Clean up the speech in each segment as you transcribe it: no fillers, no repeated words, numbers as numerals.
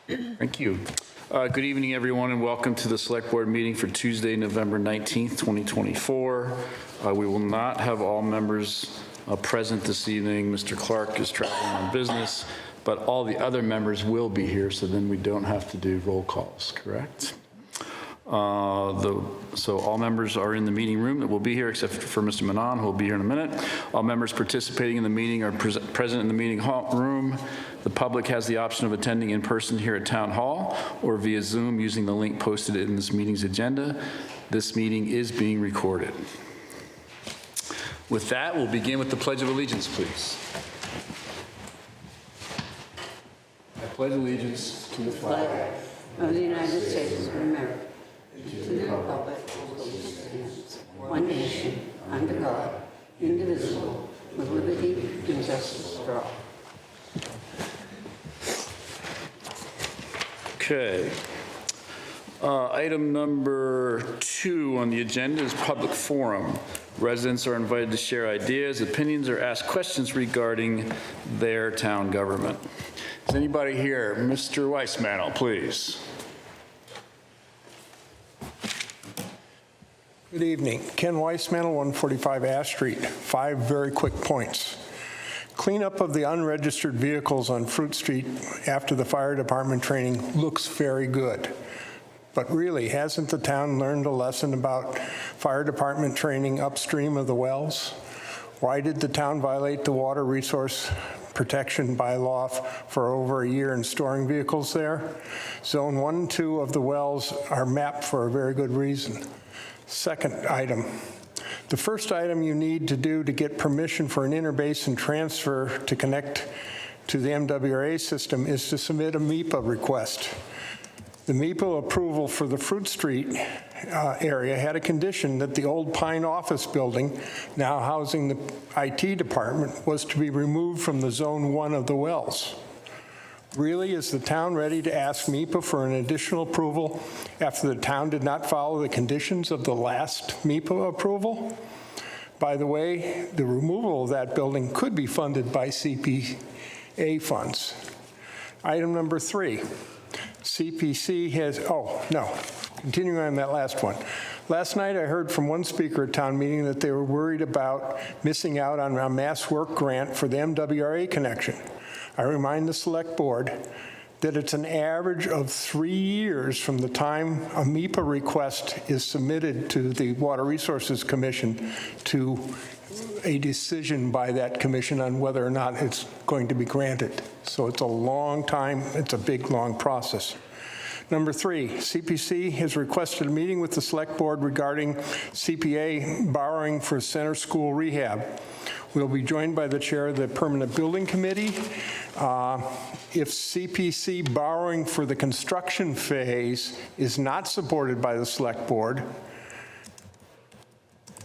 Thank you. Good evening, everyone, and welcome to the Select Board meeting for Tuesday, November 19th, 2024. We will not have all members present this evening. Mr. Clark is traveling on business, but all the other members will be here, so then we don't have to do roll calls, correct? So all members are in the meeting room that will be here, except for Mr. Manon, who will be here in a minute. All members participating in the meeting are present in the meeting room. The public has the option of attending in person here at Town Hall or via Zoom using the link posted in this meeting's agenda. This meeting is being recorded. With that, we'll begin with the Pledge of Allegiance, please. I pledge allegiance to the flag of the United States of America, to the republic for which it stands, one nation, under God, indivisible, with liberty and justice for all. Okay. Item number 2 on the agenda is public forum. Residents are invited to share ideas, opinions, or ask questions regarding their town government. Is anybody here? Mr. Weissmantel, please. Good evening. Ken Weissmantel, 145 Ash Street. 5 very quick points. Cleanup of the unregistered vehicles on Fruit Street after the fire department training looks very good. But really, hasn't the town learned a lesson about fire department training upstream of the wells? Why did the town violate the water resource protection bylaw for over a year in storing vehicles there? Zone 1 and 2 of the wells are mapped for a very good reason. Second item. The first item you need to do to get permission for an interbasin transfer to connect to the MWRA system is to submit a MEPA request. The MEPA approval for the Fruit Street area had a condition that the old Pine office building, now housing the IT department, was to be removed from the Zone 1 of the wells. Really, is the town ready to ask MEPA for an additional approval after the town did not follow the conditions of the last MEPA approval? By the way, the removal of that building could be funded by CPA funds. Item number 3, CPC has, continuing on that last one. Last night I heard from one speaker at town meeting that they were worried about missing out on a mass work grant for the MWRA connection. I remind the select board that it's an average of 3 years from the time a MEPA request is submitted to the Water Resources Commission to a decision by that commission on whether or not it's going to be granted. So it's a long time, it's a big, long process. Number 3, CPC has requested a meeting with the select board regarding CPA borrowing for center school rehab. We'll be joined by the chair of the Permanent Building Committee. If CPC borrowing for the construction phase is not supported by the select board,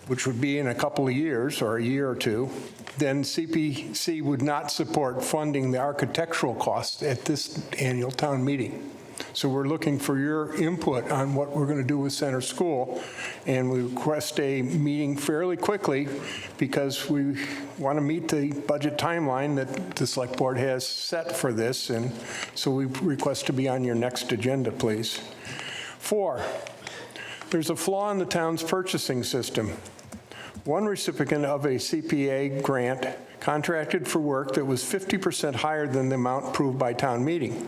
which would be in a couple of years or a year or two, then CPC would not support funding the architectural costs at this annual town meeting. So we're looking for your input on what we're going to do with Center School, and we request a meeting fairly quickly because we want to meet the budget timeline that the Select Board has set for this, and so we request to be on your next agenda, please. 4, there's a flaw in the town's purchasing system. One recipient of a CPA grant contracted for work that was 50% higher than the amount approved by town meeting.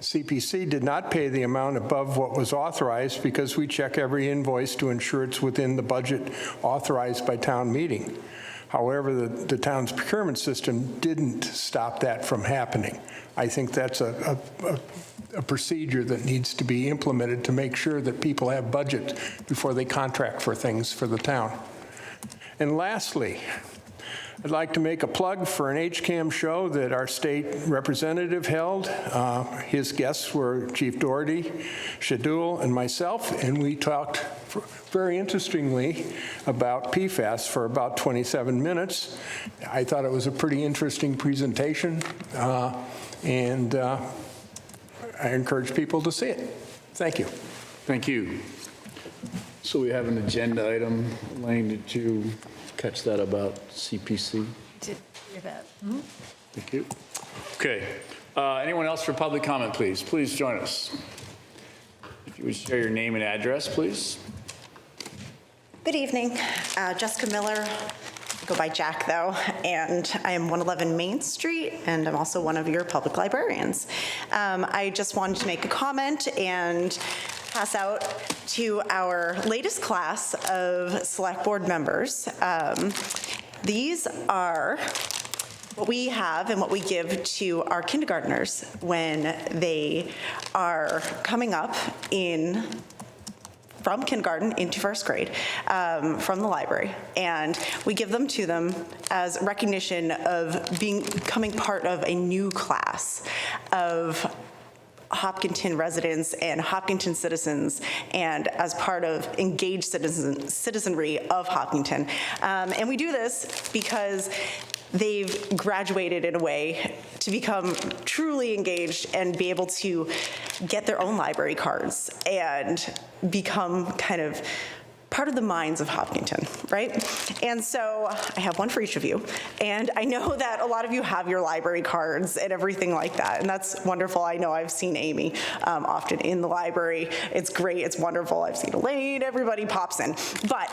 CPC did not pay the amount above what was authorized because we check every invoice to ensure it's within the budget authorized by town meeting. However, the town's procurement system didn't stop that from happening. I think that's a procedure that needs to be implemented to make sure that people have budget before they contract for things for the town. And lastly, I'd like to make a plug for an HCAM show that our state representative held. His guests were Chief Doherty, Shadul, and myself, and we talked very interestingly about PFAS for about 27 minutes. I thought it was a pretty interesting presentation, and I encourage people to see it. Thank you. Thank you. So we have an agenda item. Elaine, did you catch that about CPC? Did hear that. Thank you. Okay. Anyone else for public comment, please? Please join us. If you would share your name and address, please. Good evening. Jessica Miller. I go by Jack, though, and I am 111 Main Street, and I'm also one of your public librarians. I just wanted to make a comment and pass out to our latest class of select board members. These are what we have and what we give to our kindergartners when they are coming up from kindergarten into first grade from the library. And we give them to them as recognition of becoming part of a new class of Hopkinton residents and Hopkinton citizens, and as part of engaged citizenry of Hopkinton. And we do this because they've graduated in a way to become truly engaged and be able to get their own library cards and become kind of part of the minds of Hopkinton, right? And so I have one for each of you. And I know that a lot of you have your library cards and everything like that. And that's wonderful. I know I've seen Amy often in the library. It's great. It's wonderful. I've seen Elaine. Everybody pops in. But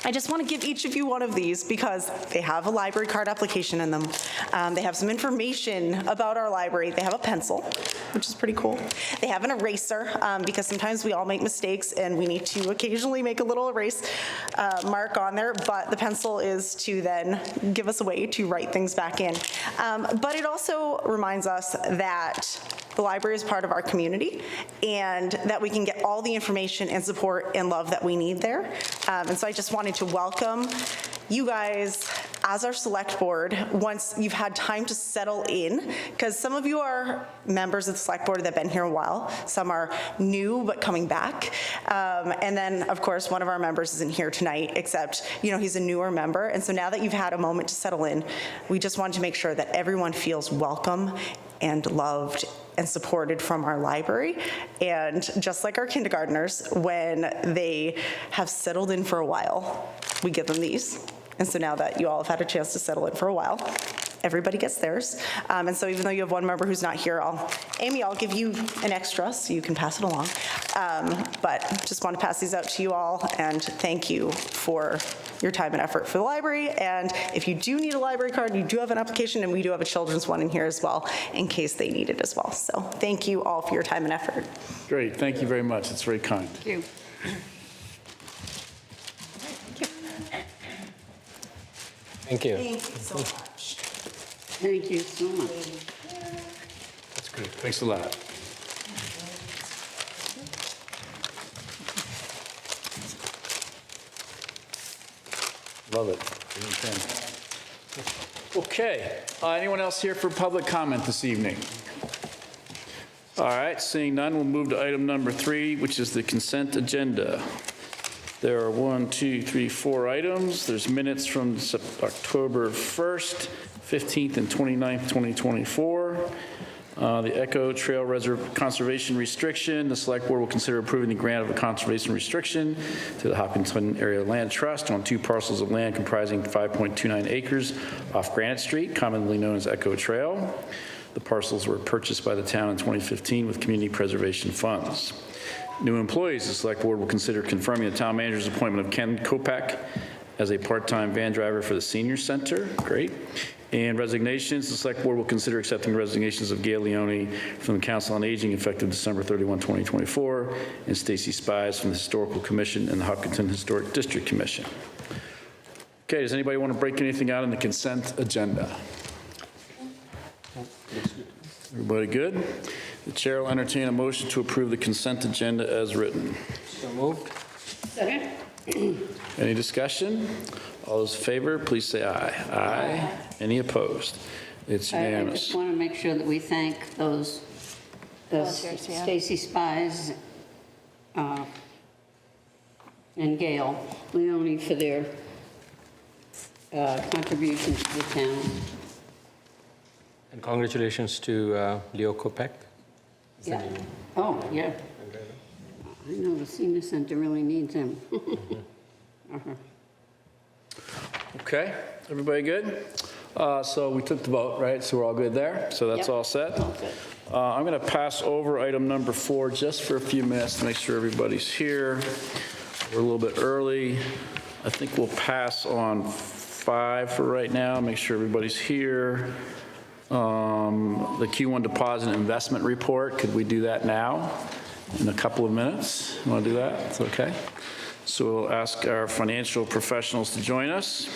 I just want to give each of you one of these because they have a library card application in them. They have some information about our library. They have a pencil, which is pretty cool. They have an eraser because sometimes we all make mistakes and we need to occasionally make a little erase mark on there, but the pencil is to then give us a way to write things back in. But it also reminds us that the library is part of our community and that we can get all the information and support and love that we need there. And so I just wanted to welcome you guys as our select board once you've had time to settle in, because some of you are members of the select board that have been here a while. Some are new but coming back. And then, of course, one of our members isn't here tonight, except, he's a newer member. And so now that you've had a moment to settle in, we just wanted to make sure that everyone feels welcome and loved and supported from our library. And just like our kindergartners, when they have settled in for a while, we give them these. And so now that you all have had a chance to settle in for a while, everybody gets theirs. And so even though you have one member who's not here, Amy, I'll give you an extra so you can pass it along. But just want to pass these out to you all and thank you for your time and effort for the library. And if you do need a library card, you do have an application, and we do have a children's one in here as well in case they need it as well. So thank you all for your time and effort. Great. Thank you very much. It's very kind. Thank you. Thank you. Thank you so much. Thank you so much. That's great. Thanks a lot. Love it. Okay. Anyone else here for public comment this evening? All right. Seeing none, we'll move to item number 3, which is the consent agenda. There are 4 items. There's minutes from October 1st, 15th, and 29th, 2024. The Echo Trail Conservation Restriction. The Select Board will consider approving the grant of a conservation restriction to the Hopkinton Area Land Trust on 2 parcels of land comprising 5.29 acres off Granite Street, commonly known as Echo Trail. The parcels were purchased by the town in 2015 with community preservation funds. New employees, the Select Board will consider confirming the town manager's appointment of Ken Kopak as a part-time van driver for the senior center. Great. And resignations, the Select Board will consider accepting resignations of Gail Leone from the Council on Aging effective December 31, 2024, and Stacy Spies from the Historical Commission and the Hopkinton Historic District Commission. Okay, does anybody want to break anything out in the consent agenda? Everybody good? The chair will entertain a motion to approve the consent agenda as written. So moved. Second? Any discussion? All those in favor, please say aye. Aye. Any opposed? It's I unanimous. just want to make sure that we thank those, Stacy Spies and Gail Leone for their contributions to the town. And congratulations to Leo Kopak. Yeah. Oh, yeah. I know the senior center really needs him. Okay, everybody good? So we took the vote, right? So we're all good there? So that's Yep. all set? All good. I'm going to pass over item number 4 just for a few minutes to make sure everybody's here. We're a little bit early. I think we'll pass on 5 for right now, make sure everybody's here. The Q1 deposit and investment report, could we do that now in a couple of minutes? You want to do that? It's okay. So we'll ask our financial professionals to join us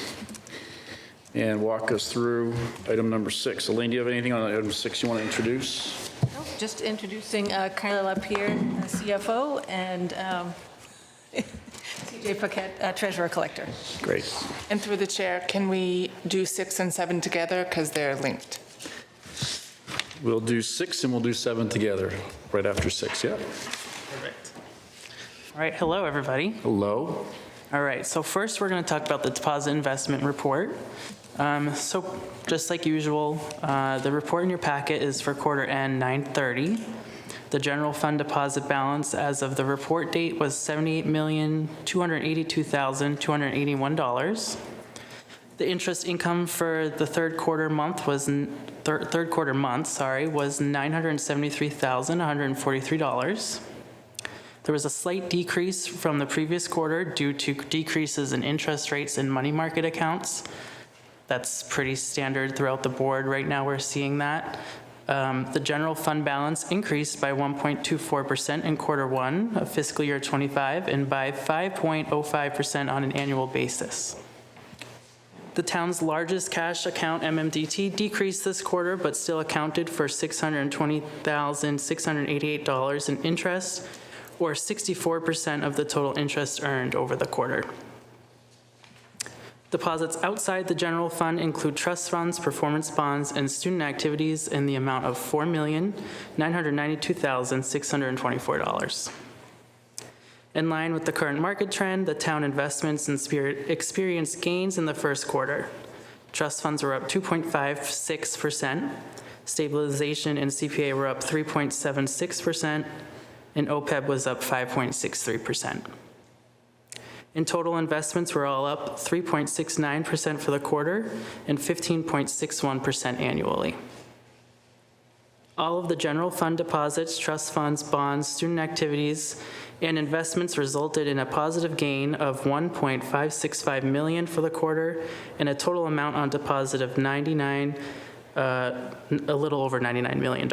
and walk us through item number 6. Elaine, do you have anything on item 6 you want to introduce? Just introducing Kyla Lapierre, CFO, and CJ Paquette, Treasurer Collector. Great. And through the chair, can we do 6 and 7 together because they're linked? We'll do 6 and we'll do 7 together right after 6, yeah? All right, hello, everybody. Hello? All right, so first we're going to talk about the deposit investment report. So just like usual, the report in your packet is for quarter end 9/30. The general fund deposit balance as of the report date was $78,282,281. The interest income for the third quarter month was $973,143. There was a slight decrease from the previous quarter due to decreases in interest rates in money market accounts. That's pretty standard throughout the board. Right now, we're seeing that. The general fund balance increased by 1.24% in quarter 1 of fiscal year 25 and by 5.05% on an annual basis. The town's largest cash account, MMDT, decreased this quarter, but still accounted for $620,688 in interest, or 64% of the total interest earned over the quarter. Deposits outside the general fund include trust funds, performance bonds, and student activities in the amount of $4,992,624. In line with the current market trend, the town investments in Spirit experienced gains in the first quarter. Trust funds were up 2.56%, stabilization and CPA were up 3.76%, and OPEB was up 5.63%. In total, investments were all up 3.69% for the quarter and 15.61% annually. All of the general fund deposits, trust funds, bonds, student activities, and investments resulted in a positive gain of $1.565 million for the quarter and a total amount on deposit of a little over $99 million.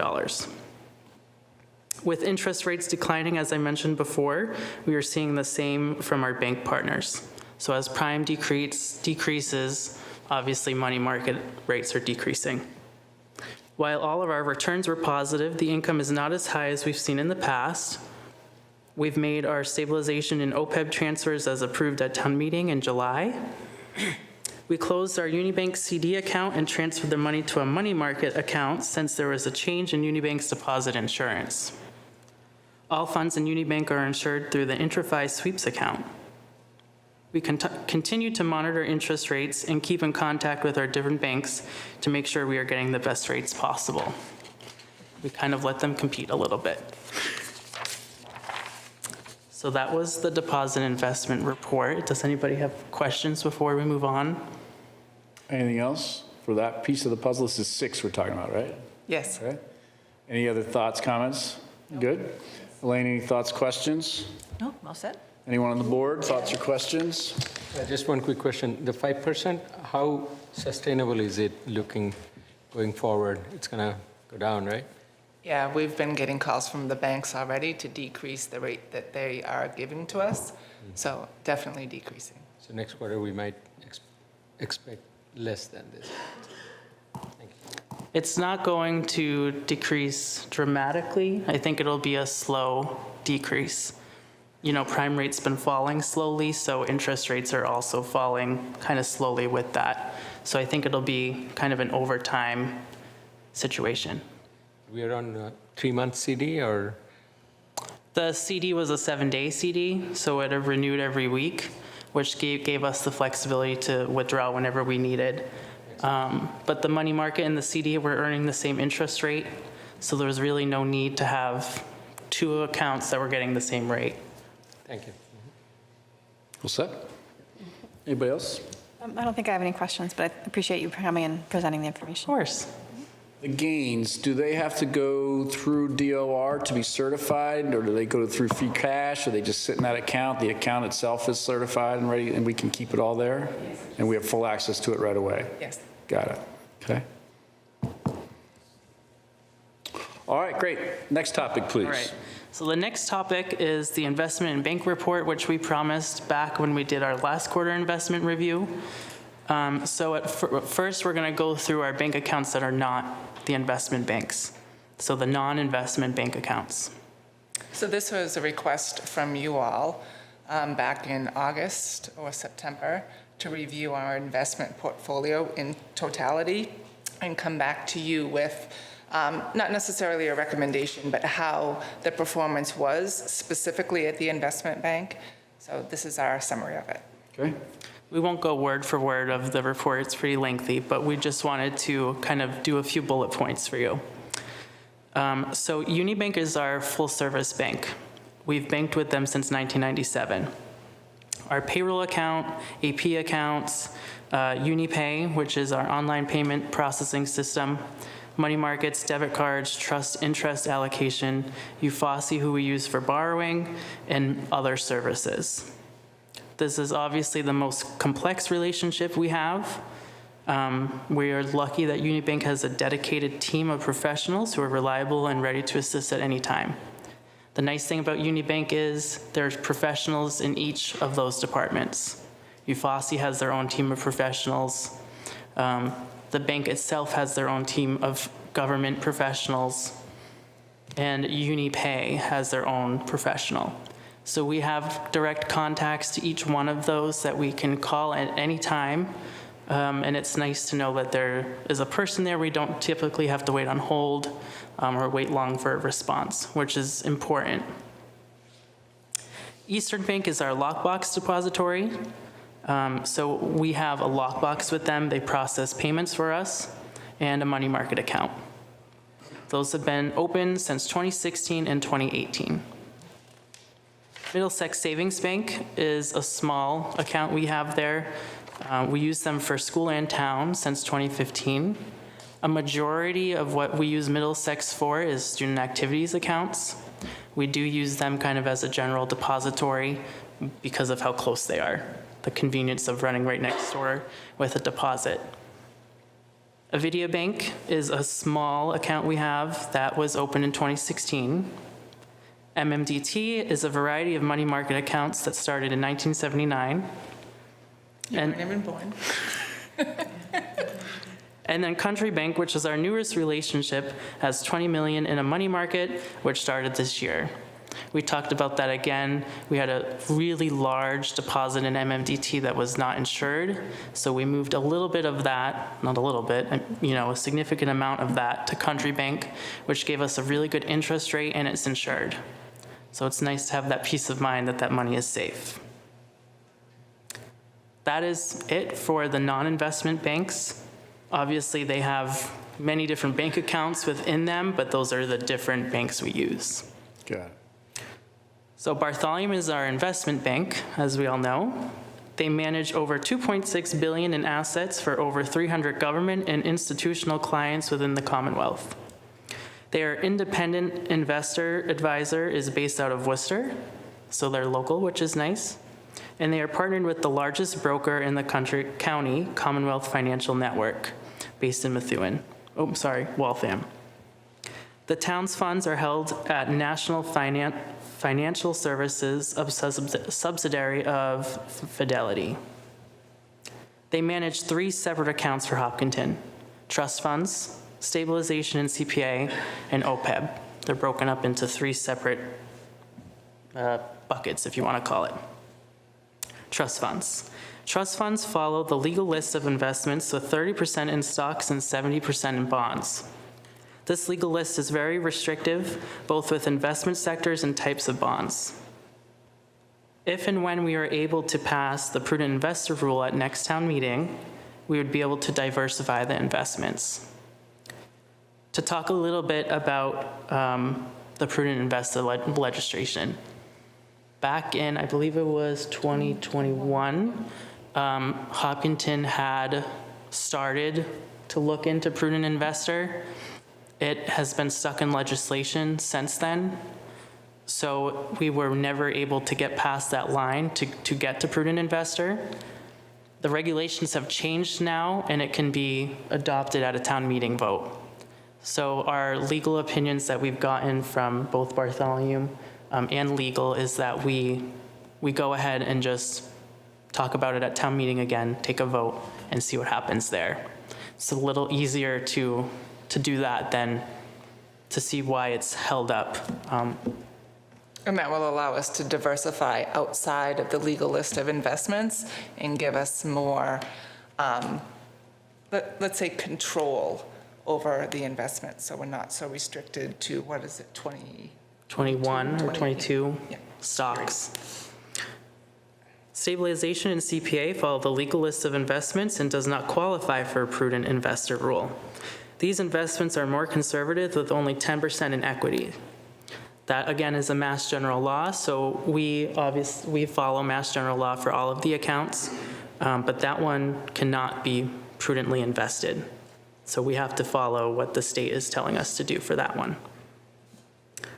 With interest rates declining, as I mentioned before, we are seeing the same from our bank partners. So as prime decreases, obviously money market rates are decreasing. While all of our returns were positive, the income is not as high as we've seen in the past. We've made our stabilization and OPEB transfers as approved at town meeting in July. We closed our Unibank CD account and transferred the money to a money market account since there was a change in Unibank's deposit insurance. All funds in Unibank are insured through the IntraFi sweeps account. We continue to monitor interest rates and keep in contact with our different banks to make sure we are getting the best rates possible. We kind of let them compete a little bit. So that was the deposit investment report. Does anybody have questions before we move on? Anything else for that piece of the puzzle? This is 6 we're talking about, right? Yes. Okay. Any other thoughts, comments? Good. Elaine, any thoughts, questions? No, all set? Anyone on the board, thoughts or questions? Just one quick question. The 5%, how sustainable is it looking going forward? It's going to go down, right? Yeah, we've been getting calls from the banks already to decrease the rate that they are giving to us. So definitely decreasing. So next quarter, we might expect less than this. Thank you. It's not going to decrease dramatically. I think it'll be a slow decrease. You know, prime rate's been falling slowly, so interest rates are also falling kind of slowly with that. So I think it'll be kind of an overtime situation. We are on a 3-month CD or? The CD was a 7-day CD, so it renewed every week, which gave us the flexibility to withdraw whenever we needed. But the money market and the CD were earning the same interest rate, so there was really no need to have 2 accounts that were getting the same rate. Thank you. All set? Anybody else? I don't think I have any questions, but I appreciate you coming and presenting the Of information. course. The gains, do they have to go through DOR to be certified, or do they go through free cash, or they just sit in that account? The account itself is certified and ready, and we can keep it all there? And we have full access to it right away? Yes. Got it. Okay. All right, great. Next topic, please. All right. So the next topic is the investment and bank report, which we promised back when we did our last quarter investment review. So at first, we're going to go through our bank accounts that are not the investment banks. So the non-investment bank accounts. So this was a request from you all back in August or September to review our investment portfolio in totality and come back to you with not necessarily a recommendation, but how the performance was specifically at the investment bank. So this is our summary of it. Okay. We won't go word for word of the report, it's pretty lengthy, but we just wanted to kind of do a few bullet points for you. So Unibank is our full-service bank. We've banked with them since 1997. Our payroll account, AP accounts, UniPay, which is our online payment processing system, money markets, debit cards, trust interest allocation, UFOSI, who we use for borrowing, and other services. This is obviously the most complex relationship we have. We are lucky that Unibank has a dedicated team of professionals who are reliable and ready to assist at any time. The nice thing about Unibank is there's professionals in each of those departments. UFOSI has their own team of professionals. The bank itself has their own team of government professionals. And UniPay has their own professional. So we have direct contacts to each one of those that we can call at any time. And it's nice to know that there is a person there. We don't typically have to wait on hold or wait long for a response, which is important. Eastern Bank is our lockbox depository. So we have a lockbox with them. They process payments for us and a money market account. Those have been open since 2016 and 2018. Middlesex Savings Bank is a small account we have there. We use them for school and town since 2015. A majority of what we use Middlesex for is student activities accounts. We do use them kind of as a general depository because of how close they are, the convenience of running right next door with a deposit. Avidea Bank is a small account we have that was opened in 2016. MMDT is a variety of money market accounts that started in 1979. You weren't even born. And then Country Bank, which is our newest relationship, has $20 million in a money market, which started this year. We talked about that again. We had a really large deposit in MMDT that was not insured, so we moved a little bit of that, not a little bit, a significant amount of that to Country Bank, which gave us a really good interest rate, and it's insured. So it's nice to have that peace of mind that that money is safe. That is it for the non-investment banks. Obviously, they have many different bank accounts within them, but those are the different banks we use. Got it. So Bartholomew is our investment bank, as we all know. They manage over $2.6 billion in assets for over 300 government and institutional clients within the Commonwealth. Their independent investor advisor is based out of Worcester, so they're local, which is nice. And they are partnered with the largest broker in the county, Commonwealth Financial Network, based in Methuen. Waltham. The town's funds are held at National Financial Services, a subsidiary of Fidelity. They manage 3 separate accounts for Hopkinton: trust funds, stabilization and CPA, and OPEB. They're broken up into 3 separate buckets, if you want to call it. Trust funds. Trust funds follow the legal list of investments with 30% in stocks and 70% in bonds. This legal list is very restrictive, both with investment sectors and types of bonds. If and when we are able to pass the prudent investor rule at next town meeting, we would be able to diversify the investments. To talk a little bit about the prudent investor legislation. Back in, I believe it was 2021, Hopkinton had started to look into prudent investor. It has been stuck in legislation since then. So we were never able to get past that line to get to prudent investor. The regulations have changed now, and it can be adopted at a town meeting vote. So our legal opinions that we've gotten from both Bartholomew and legal is that we go ahead and just talk about it at town meeting again, take a vote, and see what happens there. It's a little easier to do that than to see why it's held up. And that will allow us to diversify outside of the legal list of investments and give us more, let's say, control over the investment. So we're not so restricted to, what is it, 21 or 22 Yeah. stocks. Stabilization and CPA follow the legal list of investments and does not qualify for a prudent investor rule. These investments are more conservative with only 10% in equity. That, again, is a Mass General law, so we follow Mass General law for all of the accounts, but that one cannot be prudently invested. So we have to follow what the state is telling us to do for that one.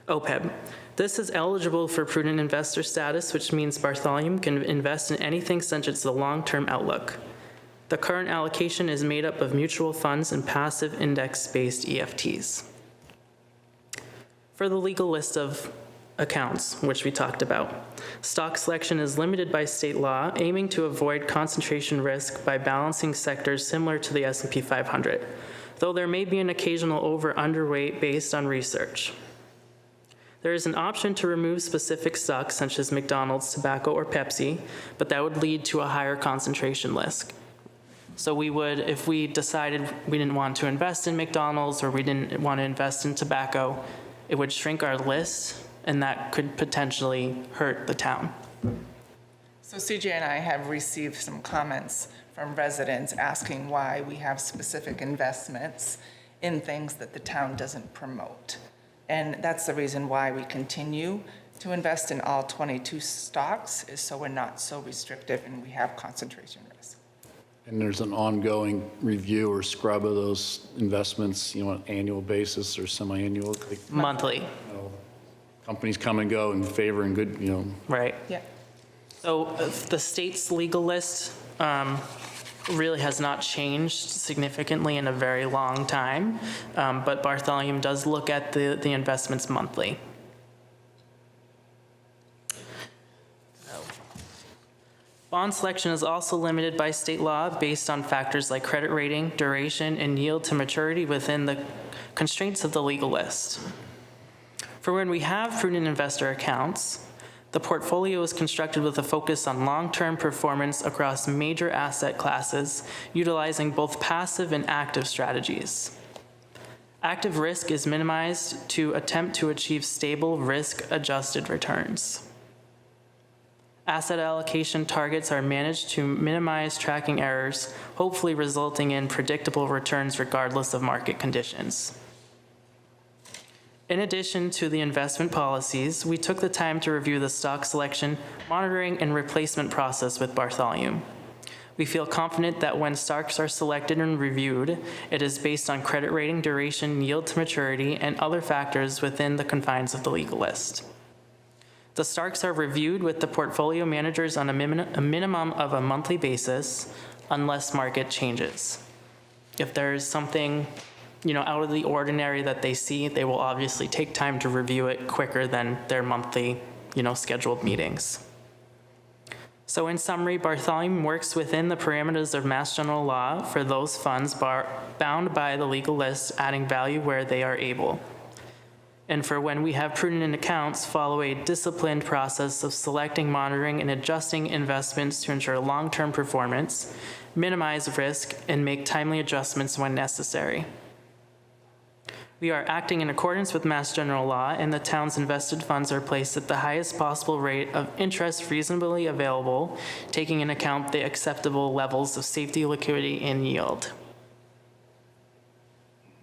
OPEB. This is eligible for prudent investor status, which means Bartholomew can invest in anything such as the long-term outlook. The current allocation is made up of mutual funds and passive index-based EFTs. For the legal list of accounts, which we talked about, stock selection is limited by state law, aiming to avoid concentration risk by balancing sectors similar to the S&P 500, though there may be an occasional over-underweight based on research. There is an option to remove specific stocks such as McDonald's, tobacco, or Pepsi, but that would lead to a higher concentration risk. So we would, if we decided we didn't want to invest in McDonald's or we didn't want to invest in tobacco, it would shrink our list, and that could potentially hurt the town. So CJ and I have received some comments from residents asking why we have specific investments in things that the town doesn't promote. And that's the reason why we continue to invest in all 22 stocks, is so we're not so restrictive and we have concentration risk. And there's an ongoing review or scrub of those investments, on an annual basis or semi-annual? Monthly, Companies come and go in favor and good, right? Yeah. So the state's legal list really has not changed significantly in a very long time, but Bartholomew does look at the investments monthly. Bond selection is also limited by state law based on factors like credit rating, duration, and yield to maturity within the constraints of the legal list. For when we have prudent investor accounts, the portfolio is constructed with a focus on long-term performance across major asset classes, utilizing both passive and active strategies. Active risk is minimized to attempt to achieve stable risk-adjusted returns. Asset allocation targets are managed to minimize tracking errors, hopefully resulting in predictable returns regardless of market conditions. In addition to the investment policies, we took the time to review the stock selection, monitoring, and replacement process with Bartholomew. We feel confident that when stocks are selected and reviewed, it is based on credit rating, duration, yield to maturity, and other factors within the confines of the legal list. The stocks are reviewed with the portfolio managers on a minimum of a monthly basis, unless market changes. If there's something out of the ordinary that they see, they will obviously take time to review it quicker than their monthly, scheduled meetings. So in summary, Bartholomew works within the parameters of Mass General law for those funds bound by the legal list, adding value where they are able. And for when we have prudent accounts, follow a disciplined process of selecting, monitoring, and adjusting investments to ensure long-term performance, minimize risk, and make timely adjustments when necessary. We are acting in accordance with Mass General law, and the town's invested funds are placed at the highest possible rate of interest reasonably available, taking into account the acceptable levels of safety, liquidity, and yield.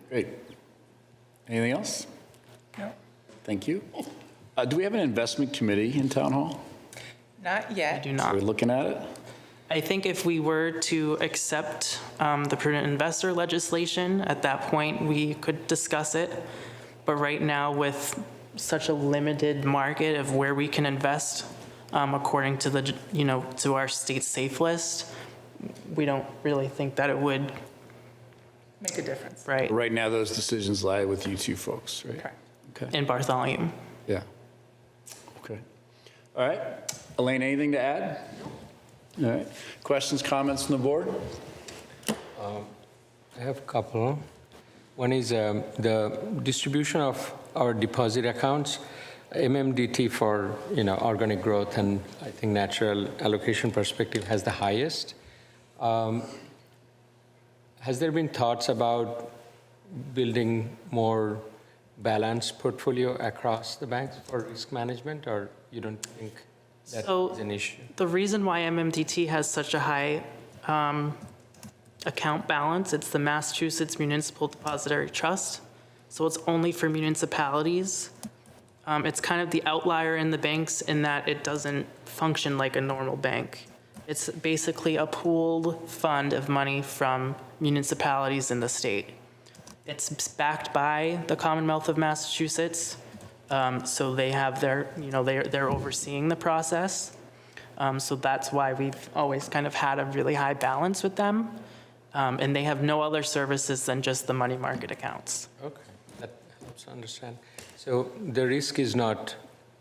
Great. Anything else? No, Thank you. Do we have an investment committee in Town Hall? not I yet. do Are not. we looking at it? I think if we were to accept the prudent investor legislation, at that point, we could discuss it. But right now, with such a limited market of where we can invest, according to the, to our state safe list, we don't really think that it would, Make a difference. right, Right now, those decisions lie with you two folks, right? Correct. Okay. in Bartholomew. Yeah. Okay. All right. Elaine, anything to add? All right. Questions, comments from the board? I have a couple. One is the distribution of our deposit accounts, MMDT for, organic growth and I think natural allocation perspective has the highest. Has there been thoughts about building more balanced portfolio across the banks for risk management, or you don't think that So- is an issue? The reason why MMDT has such a high account balance, it's the Massachusetts Municipal Depository Trust, so it's only for municipalities. It's kind of the outlier in the banks in that it doesn't function like a normal bank. It's basically a pooled fund of money from municipalities in the state. It's backed by the Commonwealth of Massachusetts, so they have their, they're overseeing the process. So that's why we've always kind of had a really high balance with them. And they have no other services than just the money market accounts. Okay, that helps to understand. So the risk is not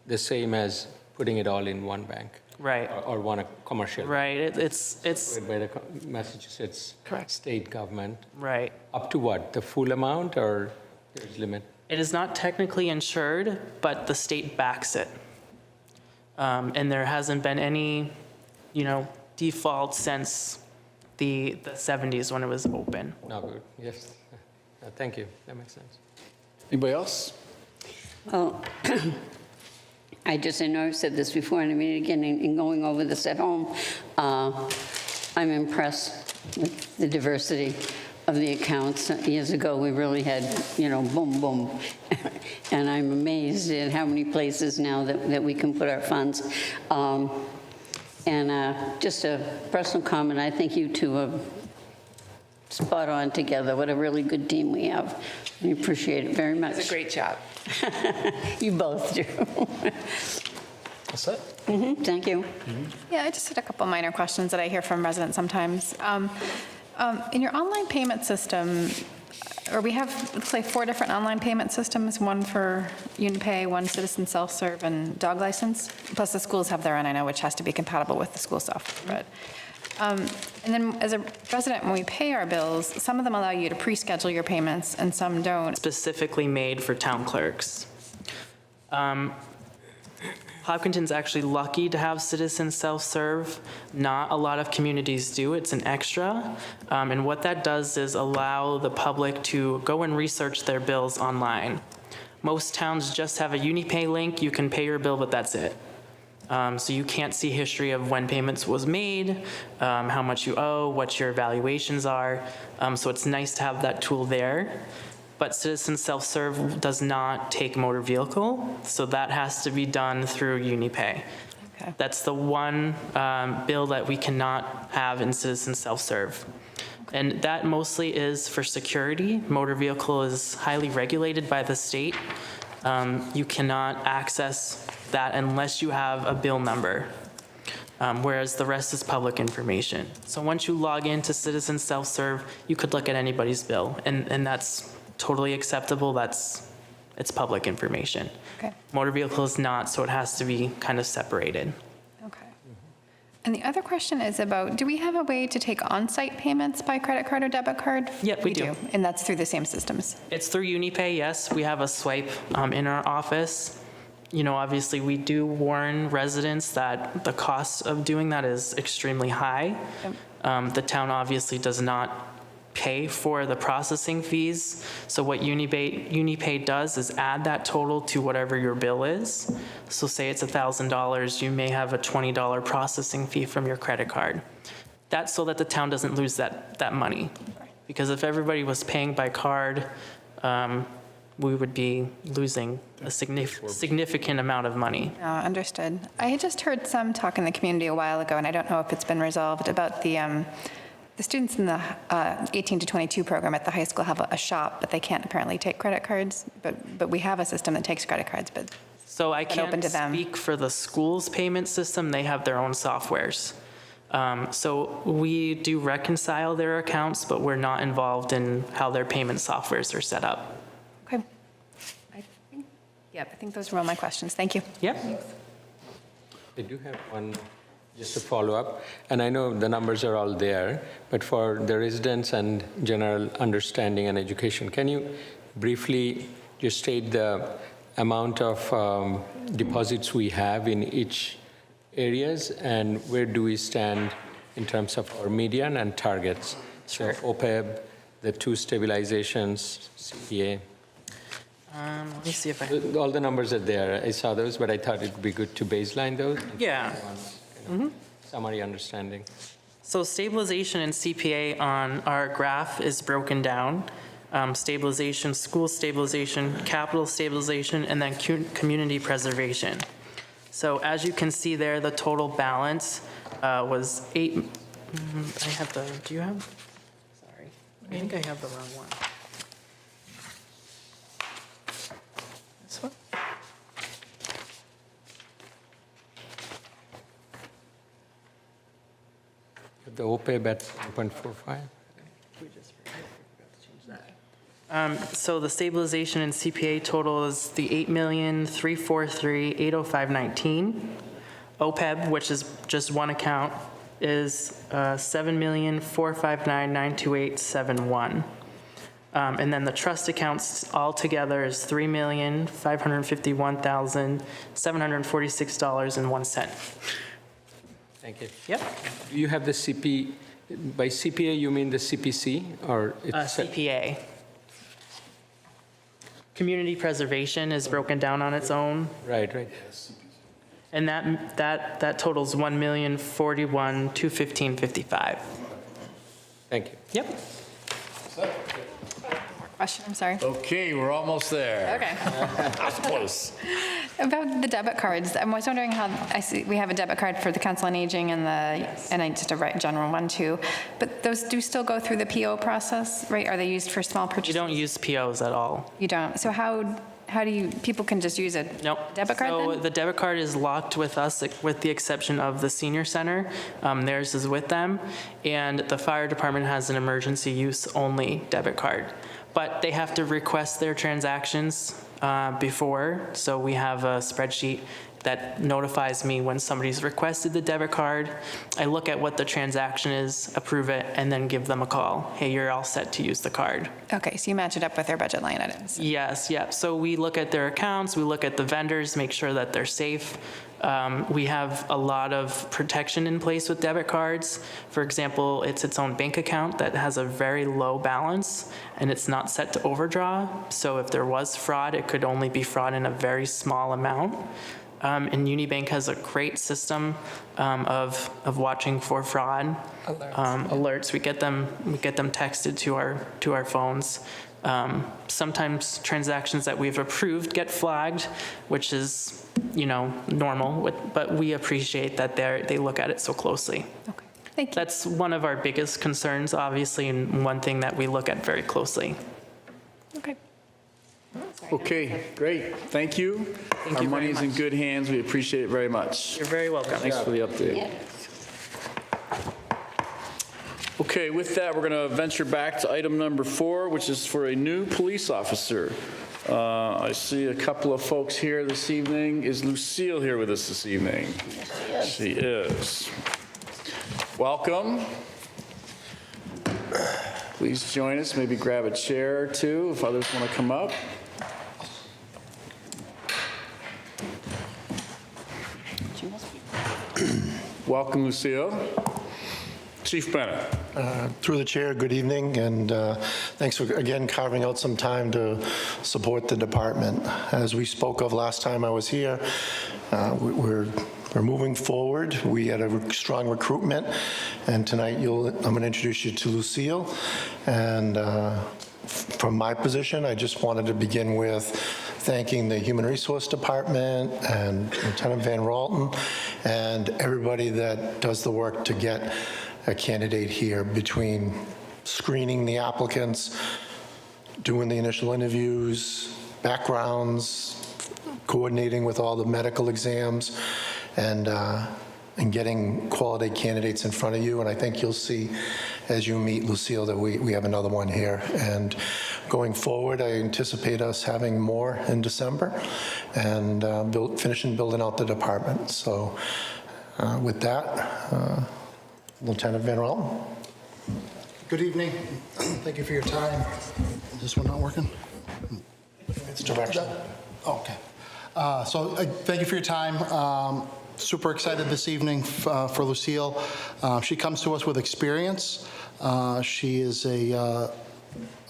the same as putting it all in one bank? Right. Or one commercial? Right, it's, By the Massachusetts Correct. state government? right. Up to what, the full amount or there's limit? It is not technically insured, but the state backs it. And there hasn't been any, default since the 70s when it was open. No, good, yes. Thank you, that makes sense. Anybody else? Well, I know I've said this before, and I mean, again, in going over this at home, I'm impressed with the diversity of the accounts. Years ago, we really had, boom, boom. And I'm amazed at how many places now that we can put our funds. And just a personal comment, I think you two are spot on together. What a really good team we have. I appreciate it very much. It's a great job. You both do. What's that? Thank you. Yeah, I just had a couple minor questions that I hear from residents sometimes. In your online payment system, or we have, let's say, 4 different online payment systems, one for UniPay, one Citizen Self-Serve, and Dog License. Plus the schools have their own, I know, which has to be compatible with the school software. But, and then as a resident, when we pay our bills, some of them allow you to pre-schedule your payments and some don't. Specifically made for town clerks. Hopkinton's actually lucky to have citizen self-serve. Not a lot of communities do. It's an extra. And what that does is allow the public to go and research their bills online. Most towns just have a UniPay link. You can pay your bill, but that's it. So you can't see history of when payments was made, how much you owe, what your evaluations are. So it's nice to have that tool there. But Citizen Self-Serve does not take motor vehicle, so that has to be done through UniPay. Okay. That's the one bill that we cannot have in Citizen Self-Serve. And that mostly is for security. Motor vehicle is highly regulated by the state. You cannot access that unless you have a bill number, whereas the rest is public information. So once you log into Citizen Self-Serve, you could look at anybody's bill, and that's totally acceptable. It's public information. Okay. Motor vehicle is not, so it has to be kind of separated. Okay. And the other question is about, do we have a way to take on-site payments by credit card or debit card? Yep, we do. And that's through the same systems? It's through UniPay, yes. We have a swipe in our office. Obviously, we do warn residents that the cost of doing that is extremely high. The town obviously does not pay for the processing fees. So what UniPay does is add that total to whatever your bill is. So say it's $1,000, you may have a $20 processing fee from your credit card. That's so that the town doesn't lose that money. Because if everybody was paying by card, we would be losing a significant amount of money. Understood. I had just heard some talk in the community a while ago, and I don't know if it's been resolved, about the students in the 18 to 22 program at the high school have a shop, but they can't apparently take credit cards. But we have a system that takes credit cards, but So I But open can't to them. speak for the school's payment system. They have their own softwares. So we do reconcile their accounts, but we're not involved in how their payment softwares are set up. okay. I think those were all my questions. Thank you. Yep. I do have one, just to follow up, and I know the numbers are all there, but for the residents and general understanding and education, can you briefly just state the amount of deposits we have in each areas, and where do we stand in terms of our median and targets? So OPEB, the two stabilizations, CPA. Let me see if I. All the numbers are there. I saw those, but I thought it'd be good to baseline those. Yeah. Summary understanding. So stabilization and CPA on our graph is broken down. Stabilization, school stabilization, capital stabilization, and then community preservation. So as you can see there, the total balance was I have the, do you have? Sorry, I think I have the wrong one. This one? The OPEB at 1.45. So the stabilization and CPA total is the 8,343,805.19. OPEB, which is just one account, is 7,459,928.71. And then the trust accounts altogether is $3,551,746.01. Thank you. Yep, Do you have the CP, by CPA you mean the CPC or? it's CPA. Community preservation is broken down on its own, Right, right. and that totals $1,041,215.55. Thank you. Yep. Question, I'm sorry. Okay, we're almost there. Okay. That's close. About the debit cards, I was wondering how, I see we have a debit card for the Council on Aging and just a general one too, but those do still go through the PO process, right? Are they used for small You purchases? don't use POs at all. You don't? So how do you, people can just use a Nope. debit card So then? the debit card is locked with us, with the exception of the senior center. Theirs is with them. And the fire department has an emergency use only debit card. But they have to request their transactions before. So we have a spreadsheet that notifies me when somebody's requested the debit card. I look at what the transaction is, approve it, and then give them a call. Hey, you're all set to use the card. Okay, so you match it up with their budget line items. Yes, yeah. So we look at their accounts, we look at the vendors, make sure that they're safe. We have a lot of protection in place with debit cards. For example, it's its own bank account that has a very low balance and it's not set to overdraw. So if there was fraud, it could only be fraud in a very small amount. And Unibank has a great system of watching for fraud alerts. We get them texted to our phones. Sometimes transactions that we've approved get flagged, which is normal. But we appreciate that they look at it so closely. Okay, thank you. That's one of our biggest concerns, obviously, and one thing that we look at very closely. Okay. Okay, great. Thank you. Thank Our you very money is in much. good hands. We appreciate it very much. You're very welcome. Thanks for the update. Yeah. Okay, with that, we're going to venture back to item number 4, which is for a new police officer. I see a couple of folks here this evening. Is Lucille here with us this evening? She is. Welcome. Please join us. Maybe grab a chair or two if others want to come up. Welcome, Lucille. Chief Bennett. Through the chair, good evening, and thanks for, again, carving out some time to support the department. As we spoke of last time I was here, we're moving forward. We had a strong recruitment, and tonight I'm going to introduce you to Lucille, and from my position, I just wanted to begin with thanking the Human Resource Department and Lieutenant Van Ralton and everybody that does the work to get a candidate here, between screening the applicants, doing the initial interviews, backgrounds, coordinating with all the medical exams, and getting quality candidates in front of you. And I think you'll see as you meet Lucille that we have another one here. And going forward, I anticipate us having more in December and finishing building out the department. So with that, Lieutenant Van Ralton. Good evening. Thank you for your time. Is this one not working? It's direction. Okay. Thank you for your time. Super excited this evening for Lucille. She comes to us with experience. She is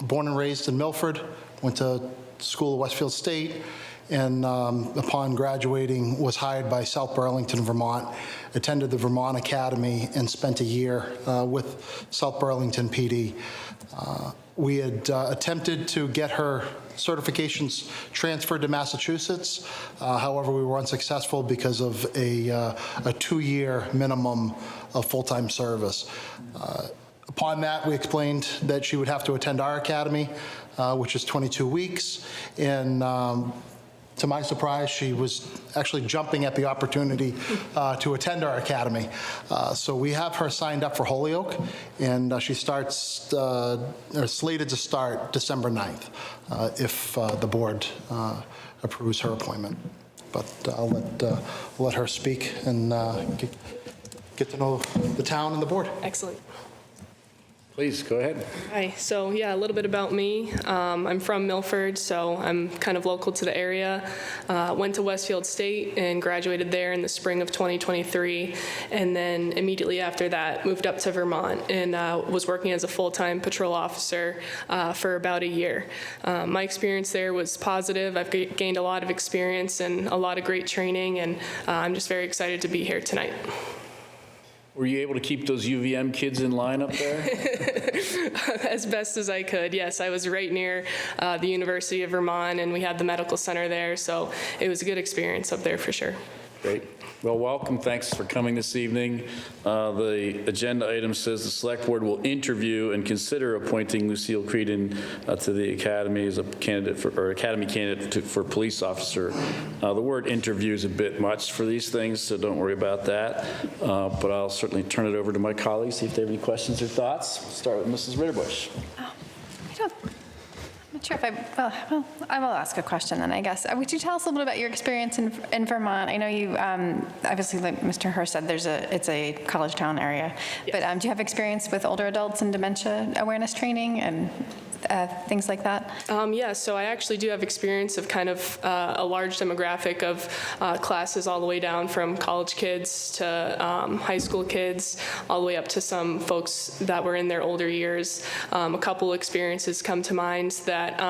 born and raised in Milford, went to school at Westfield State, and upon graduating was hired by South Burlington, Vermont, attended the Vermont Academy, and spent a year with South Burlington PD. We had attempted to get her certifications transferred to Massachusetts. However, we were unsuccessful because of a 2-year minimum of full-time service. Upon that, we explained that she would have to attend our academy, which is 22 weeks, and to my surprise, she was actually jumping at the opportunity to attend our academy. So we have her signed up for Holyoke, and she starts, or slated to start December 9th, if the board approves her appointment. But I'll let her speak and get to know the town and the board. Excellent. Please, go ahead. Hi. So yeah, a little bit about me. I'm from Milford, so I'm kind of local to the area. Went to Westfield State and graduated there in the spring of 2023. And then immediately after that, moved up to Vermont and was working as a full-time patrol officer for about a year. My experience there was positive. I've gained a lot of experience and a lot of great training, and I'm just very excited to be here tonight. Were you able to keep those UVM kids in line up there? As best as I could, yes. I was right near the University of Vermont, and we had the medical center there, so it was a good experience up there for sure. Great. Well, welcome. Thanks for coming this evening. The agenda item says the Select Board will interview and consider appointing Lucille Creedon to the Academy as a candidate for, or Academy candidate for police officer. The word interview is a bit much for these things, so don't worry about that. But I'll certainly turn it over to my colleagues, see if they have any questions or thoughts. We'll start with Mrs. Ritterbusch. I'm not sure if I will ask a question then, I guess. Would you tell us a little bit about your experience in Vermont? I know you, obviously, like Mr. Hurst said, it's a college town area. Yes. But do you have experience with older adults and dementia awareness training and things like that? Yeah, so I actually do have experience of kind of a large demographic of classes all the way down from college kids to high school kids, all the way up to some folks that were in their older years. A couple experiences come to mind that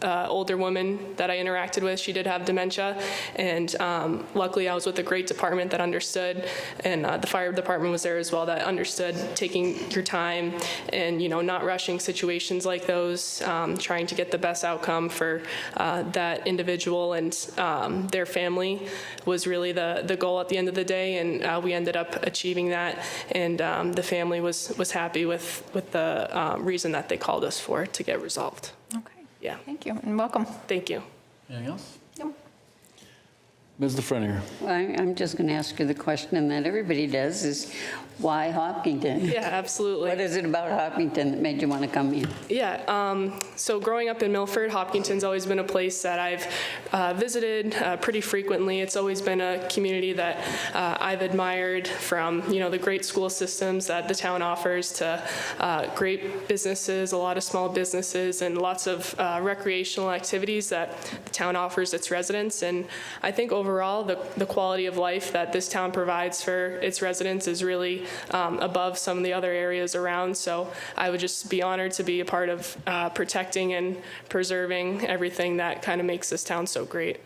older woman that I interacted with, she did have dementia, and luckily I was with a great department that understood, and the fire department was there as well, that understood taking your time and, not rushing situations like those, trying to get the best outcome for that individual and their family was really the goal at the end of the day, and we ended up achieving that, and the family was happy with the reason that they called us for to get resolved. Okay. Yeah. Thank you, and welcome. Thank you. Anything else? No. Ms. Lefreniere. Well, I'm just going to ask you the question that everybody does, is why Hopkinton? Yeah, absolutely. What is it about Hopkinton that made you want to come here? Yeah, so growing up in Milford, Hopkinton's always been a place that I've visited pretty frequently. It's always been a community that I've admired, from, the great school systems that the town offers to great businesses, a lot of small businesses, and lots of recreational activities that the town offers its residents. And I think overall, the quality of life that this town provides for its residents is really above some of the other areas around. So I would just be honored to be a part of protecting and preserving everything that kind of makes this town so great.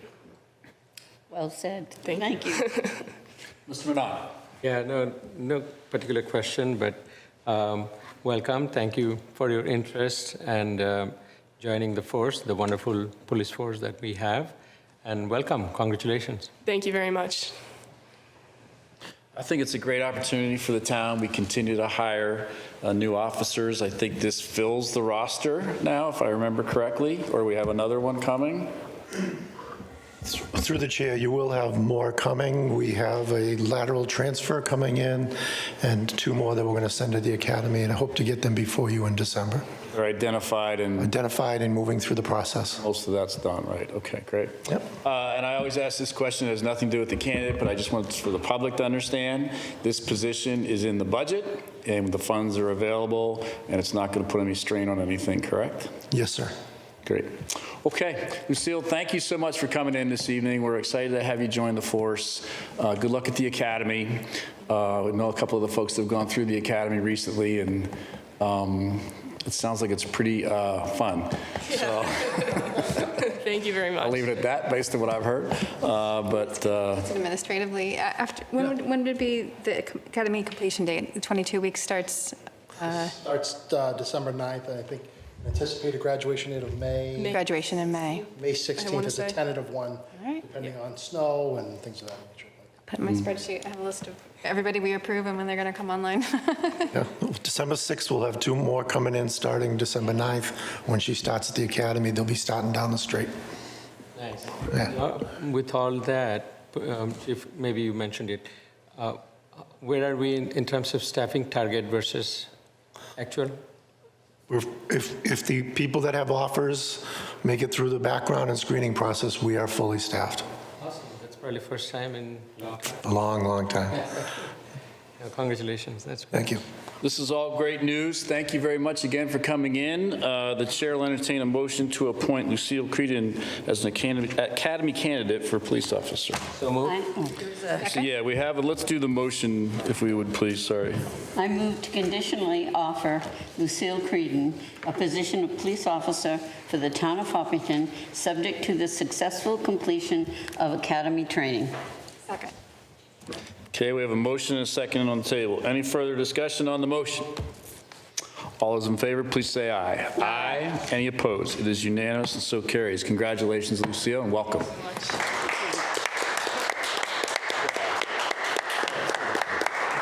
Well said. Thank you. Mr. Manon. Yeah, no particular question, but welcome. Thank you for your interest and joining the force, the wonderful police force that we have. And welcome. Congratulations. Thank you very much. I think it's a great opportunity for the town. We continue to hire new officers. I think this fills the roster now, if I remember correctly, or we have another one coming. Through the chair, you will have more coming. We have a lateral transfer coming in and 2 more that we're going to send to the academy, and I hope to get them before you in December. They're identified and Identified and moving through the process. most of that's done, right? Okay, great. Yep. And I always ask this question, it has nothing to do with the candidate, but I just want for the public to understand, this position is in the budget, and the funds are available, and it's not going to put any strain on anything, correct? Yes, sir. Great. Okay, Lucille, thank you so much for coming in this evening. We're excited to have you join the force. Good luck at the academy. We know a couple of the folks that have gone through the academy recently, and it sounds like it's pretty fun. So Thank you very much. I'll leave it at that based on what I've heard. Administratively, when would it be the academy completion date? The 22 weeks starts? Starts December 9th, and I think anticipated graduation date of May Graduation in May. 16th is a say. tentative one, All right. depending on snow and things of that nature. Put in my spreadsheet, I have a list of everybody we approve and when they're going to come online. Yeah. December 6th, we'll have 2 more coming in starting December 9th. When she starts at the academy, they'll be starting down the street. Nice. Yeah. With all that, if maybe you mentioned it, where are we in terms of staffing target versus actual? If the people that have offers make it through the background and screening process, we are fully staffed. Awesome. That's probably first time in A long, long time. congratulations. That's great. Thank you. This is all great news. Thank you very much again for coming in. The chair will entertain a motion to appoint Lucille Creedon as an academy candidate for police officer. So move. So yeah, we have, let's do the motion if we would please, sorry. I move to conditionally offer Lucille Creedon a position of police officer for the town of Hopkinton, subject to the successful completion of academy training. Second. Okay, we have a motion and a second on the table. Any further discussion on the motion? All those in favor, please say aye. Aye. Any opposed? It is unanimous and so carries. Congratulations, Lucille, and welcome.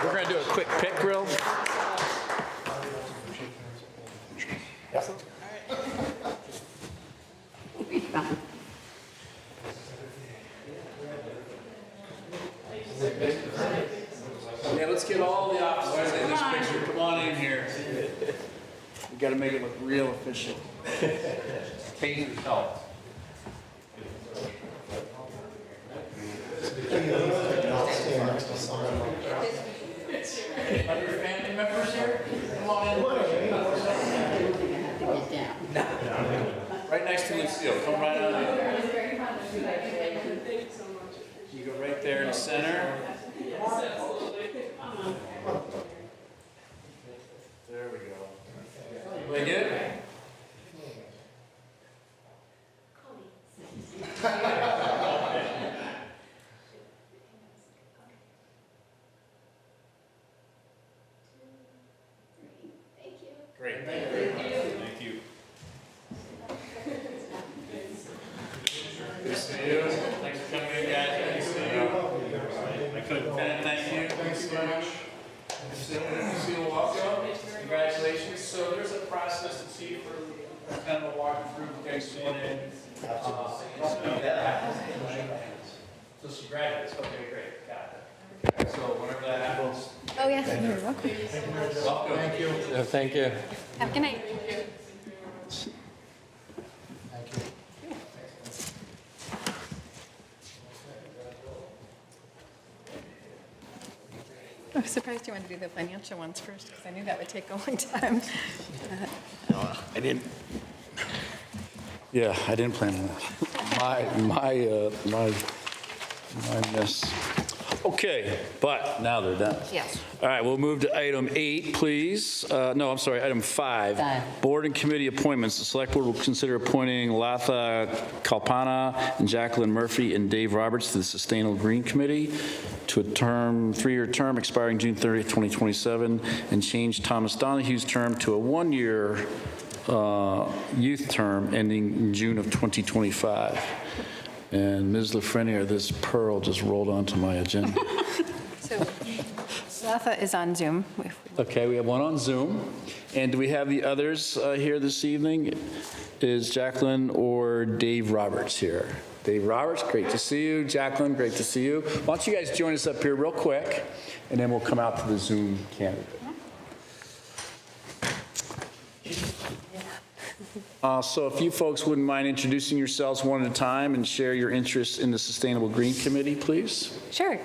We're going to do a quick pick grill. Yeah, let's get all the officers in this picture. Come on in here. We got to make it look real official. Taking yourself. Other family members here? Come on in. Right next to Lucille. Come right on in. You go right there in the center. There we go. Everybody good? Great. Thank you. Thank you. Good to see you. Thanks for coming in, guys. Good to see you. I couldn't, thank you. Thanks so much. Lucille, welcome. Congratulations. So there's a process to see for kind of a walk through getting sworn in. So she graduates. Okay, great. Got it. So whenever that happens, Oh, yeah. You're welcome. welcome. Thank you. Thank you. Have a good night. I was surprised you wanted to do the financial ones first, because I knew that would take a long time. I didn't. Yeah, I didn't plan on that. My miss. Okay, but now they're done. Yes. All right, we'll move to item 8, please. No, I'm sorry, item 5. Board and committee appointments. The select board will consider appointing Latha Kalpana and Jacqueline Murphy and Dave Roberts to the Sustainable Green Committee to a term, 3-year term expiring June 30th, 2027, and change Thomas Donahue's term to a 1-year youth term ending in June of 2025. And Ms. Lafreniere, this pearl just rolled onto my agenda. So Latha is on Zoom. Okay, we have one on Zoom. And do we have the others here this evening? Is Jacqueline or Dave Roberts here? Dave Roberts, great to see you. Jacqueline, great to see you. Why don't you guys join us up here real quick, and then we'll come out to the Zoom candidate. So if you folks wouldn't mind introducing yourselves one at a time and share your interest in the Sustainable Green Committee, please. Sure.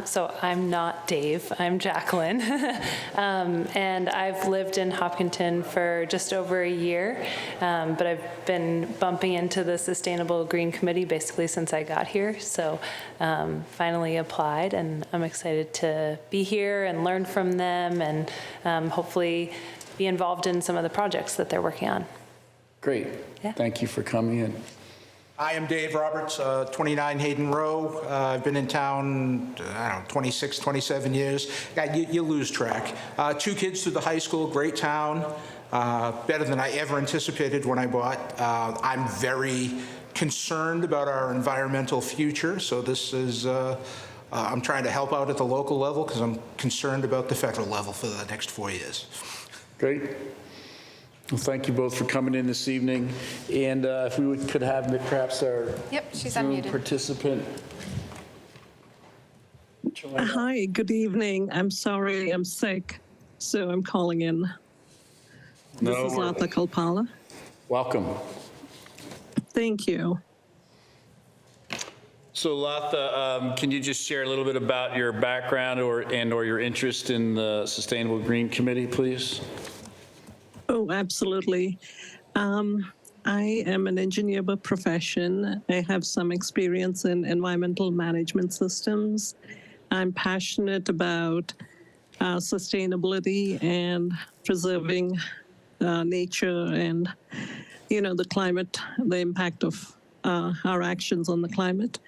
So I'm not Dave, I'm Jacqueline. And I've lived in Hopkinton for just over a year, but I've been bumping into the Sustainable Green Committee basically since I got here. So finally applied, and I'm excited to be here and learn from them and hopefully be involved in some of the projects that they're working on. Great. Yeah. Thank you for coming in. I am Dave Roberts, 29 Hayden Row. I've been in town, 26, 27 years. You lose track. 2 kids through the high school, great town, better than I ever anticipated when I bought. I'm very concerned about our environmental future, so this is, I'm trying to help out at the local level because I'm concerned about the federal level for the next 4 years. Great. Well, thank you both for coming in this evening. And if we could have perhaps our She's Zoom unmuted. participant. Hi, good evening. I'm sorry, I'm sick, so I'm calling in. This is Latha Kalpana. Welcome. Thank you. So Latha, can you just share a little bit about your background or your interest in the Sustainable Green Committee, please? Oh, absolutely. I am an engineer by profession. I have some experience in environmental management systems. I'm passionate about sustainability and preserving nature and, the climate, the impact of our actions on the climate.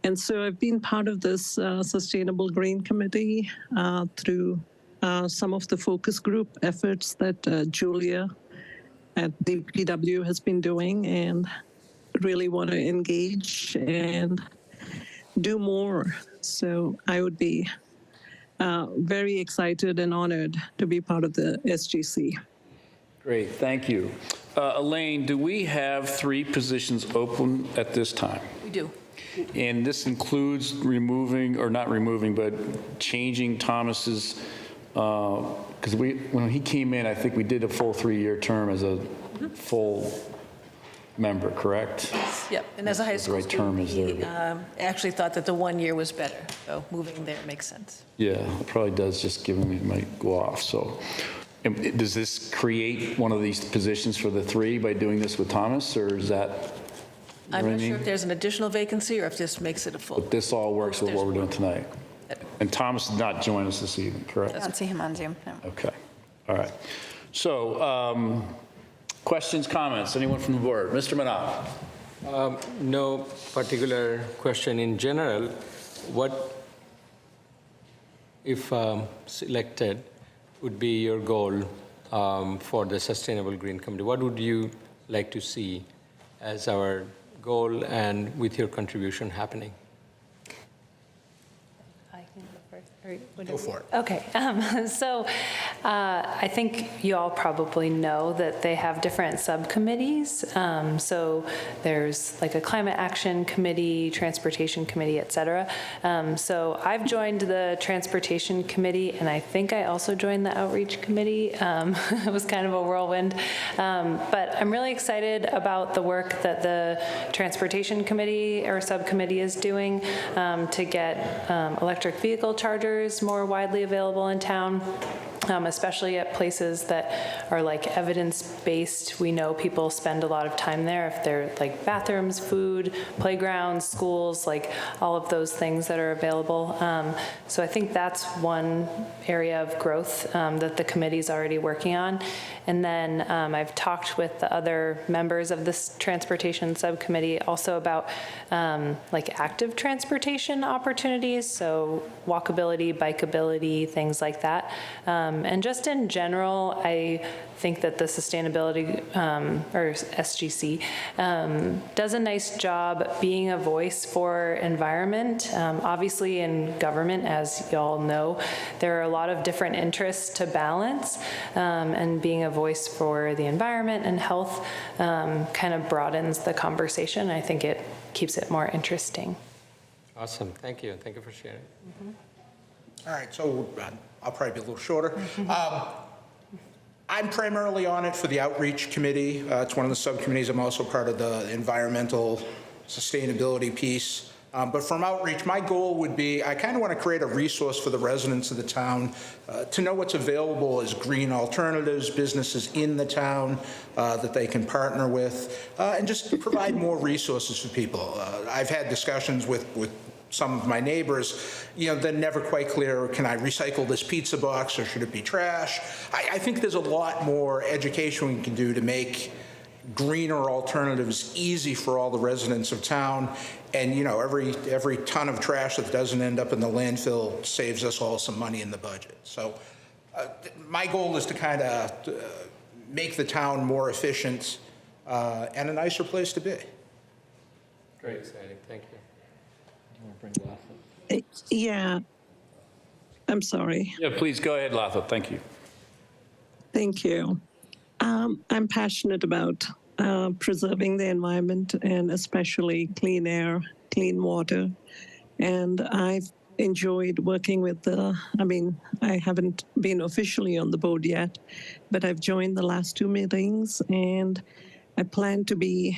And so I've been part of this Sustainable Green Committee through some of the focus group efforts that Julia at DPW has been doing, and really want to engage and do more. So I would be very excited and honored to be part of the SGC. Great, thank you. Elaine, do we have 3 positions open at this time? We do. And this includes removing, or not removing, but changing Thomas's, because when he came in, I think we did a full 3-year term as a full member, correct? Yep, and as a high The school right term student, is there. he actually thought that the 1 year was better, so moving there makes sense. Yeah, it probably does, just given it might go off, so. And does this create one of these positions for the 3 by doing this with Thomas, or is that? I'm what I not sure mean? if there's an additional vacancy or if this makes it a full. But this all works with what we're doing tonight. And Thomas did not join us this evening, correct? I don't see him on Zoom, no. Okay, all right. So, questions, comments, anyone from the board? Mr. Manal? No particular question in general. What, if selected, would be your goal for the Sustainable Green Committee? What would you like to see as our goal and with your contribution happening? I can go first. Or Go for it. Okay, so I think you all probably know that they have different subcommittees. So there's like a climate action committee, transportation committee, et cetera. So I've joined the transportation committee, and I think I also joined the outreach committee. It was kind of a whirlwind. But I'm really excited about the work that the transportation committee or subcommittee is doing to get electric vehicle chargers more widely available in town. especially at places that are like evidence-based. We know people spend a lot of time there if they're like bathrooms, food, playgrounds, schools, like all of those things that are available. So I think that's one area of growth that the committee's already working on. And then I've talked with the other members of this transportation subcommittee also about like active transportation opportunities, so walkability, bikeability, things like that. And just in general, I think that the sustainability, or SGC, does a nice job being a voice for environment. Obviously in government, as y'all know, there are a lot of different interests to balance, and being a voice for the environment and health kind of broadens the conversation. I think it keeps it more interesting. Awesome. Thank you. Thank you for sharing. All right, so I'll probably be a little shorter. I'm primarily on it for the outreach committee. It's one of the subcommittees. I'm also part of the environmental sustainability piece. But from outreach, my goal would be, I kind of want to create a resource for the residents of the town to know what's available as green alternatives, businesses in the town that they can partner with, and just provide more resources for people. I've had discussions with some of my neighbors, they're never quite clear, can I recycle this pizza box or should it be trash? I think there's a lot more education we can do to make greener alternatives easy for all the residents of town. And every ton of trash that doesn't end up in the landfill saves us all some money in the budget. So my goal is to kind of make the town more efficient and a nicer place to be. Very exciting. Thank you. Yeah, I'm sorry. Yeah, please go ahead, Latha. Thank you. Thank you. I'm passionate about preserving the environment and especially clean air, clean water. And I've enjoyed working with I haven't been officially on the board yet, but I've joined the last 2 meetings and I plan to be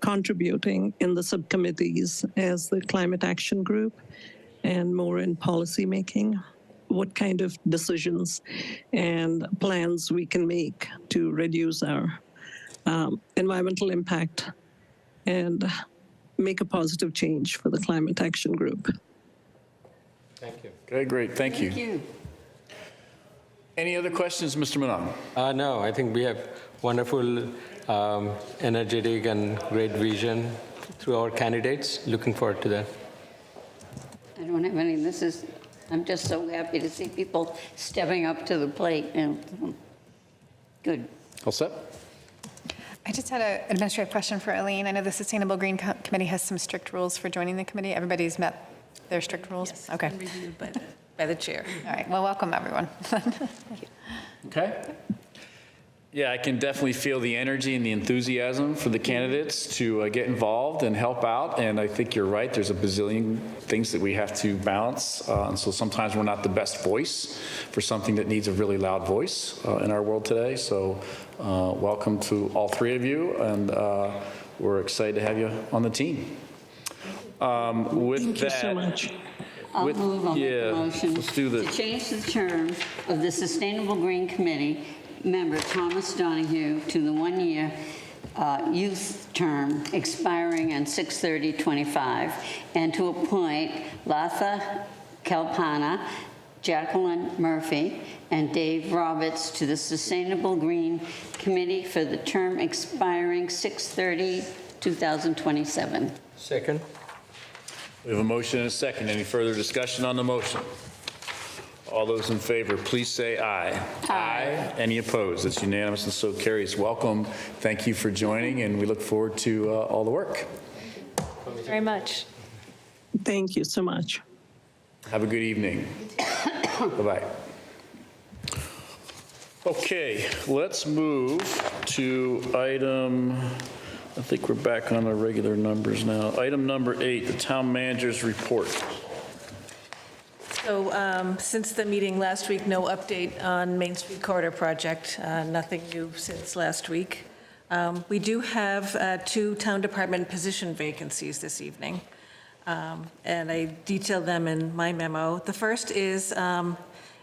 contributing in the subcommittees as the Climate Action Group and more in policy making. What kind of decisions and plans we can make to reduce our environmental impact and make a positive change for the Climate Action Group. Thank you. Okay, great. Thank you. Thank you. Any other questions, Mr. Manan? No, I think we have wonderful, energetic and great vision through our candidates. Looking forward to that. I don't have any, I'm just so happy to see people stepping up to the plate, and good. All set? I just had an administrative question for Eileen. I know the Sustainable Green Committee has some strict rules for joining the committee. Everybody's met their strict rules? Yes, Okay. reviewed by the chair. All right, well, welcome, everyone. Okay. Yeah, I can definitely feel the energy and the enthusiasm for the candidates to get involved and help out. And I think you're right. There's a bazillion things that we have to balance. And so sometimes we're not the best voice for something that needs a really loud voice in our world today. So welcome to all three of you. And we're excited to have you on the team. Thank you so much. I'll move on the motion let's do to this. change the term of the Sustainable Green Committee member Thomas Donahue to the one-year youth term expiring on 6/30/25, and to appoint Latha Kalpana, Jacqueline Murphy, and Dave Roberts to the Sustainable Green Committee for the term expiring 6/30/2027. Second. We have a motion and a second. Any further discussion on the motion? All those in favor, please say aye. Aye. Any opposed? It's unanimous and so carries. Welcome. Thank you for joining, and we look forward to all the work. Thank you very much. Thank you so much. Have a good evening. Bye-bye. Okay, let's move to item, I think we're back on our regular numbers now. Item number 8, the town manager's report. So since the meeting last week, no update on Main Street Corridor project. Nothing new since last week. We do have 2 town department position vacancies this evening, and I detailed them in my memo. The first is an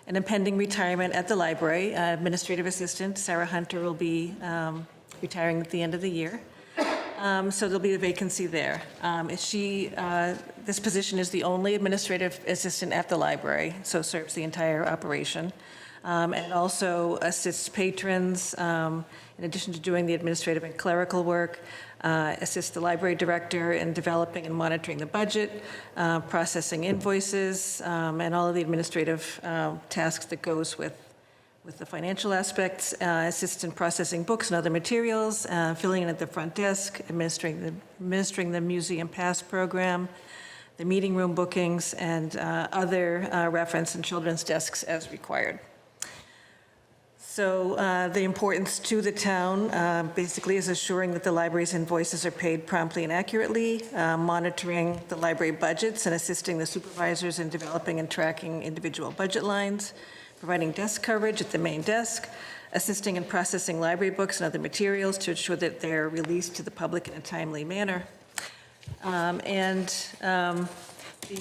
an impending retirement at the library. Administrative assistant Sarah Hunter will be retiring at the end of the year. So there'll be a vacancy there. This position is the only administrative assistant at the library, so serves the entire operation, and also assists patrons, in addition to doing the administrative and clerical work, assists the library director in developing and monitoring the budget, processing invoices, and all of the administrative tasks that goes with the financial aspects, assists in processing books and other materials, filling in at the front desk, administering the Museum Pass program, the meeting room bookings, and other reference and children's desks as required. So the importance to the town basically is assuring that the library's invoices are paid promptly and accurately, monitoring the library budgets and assisting the supervisors in developing and tracking individual budget lines, providing desk coverage at the main desk, assisting in processing library books and other materials to ensure that they're released to the public in a timely manner. The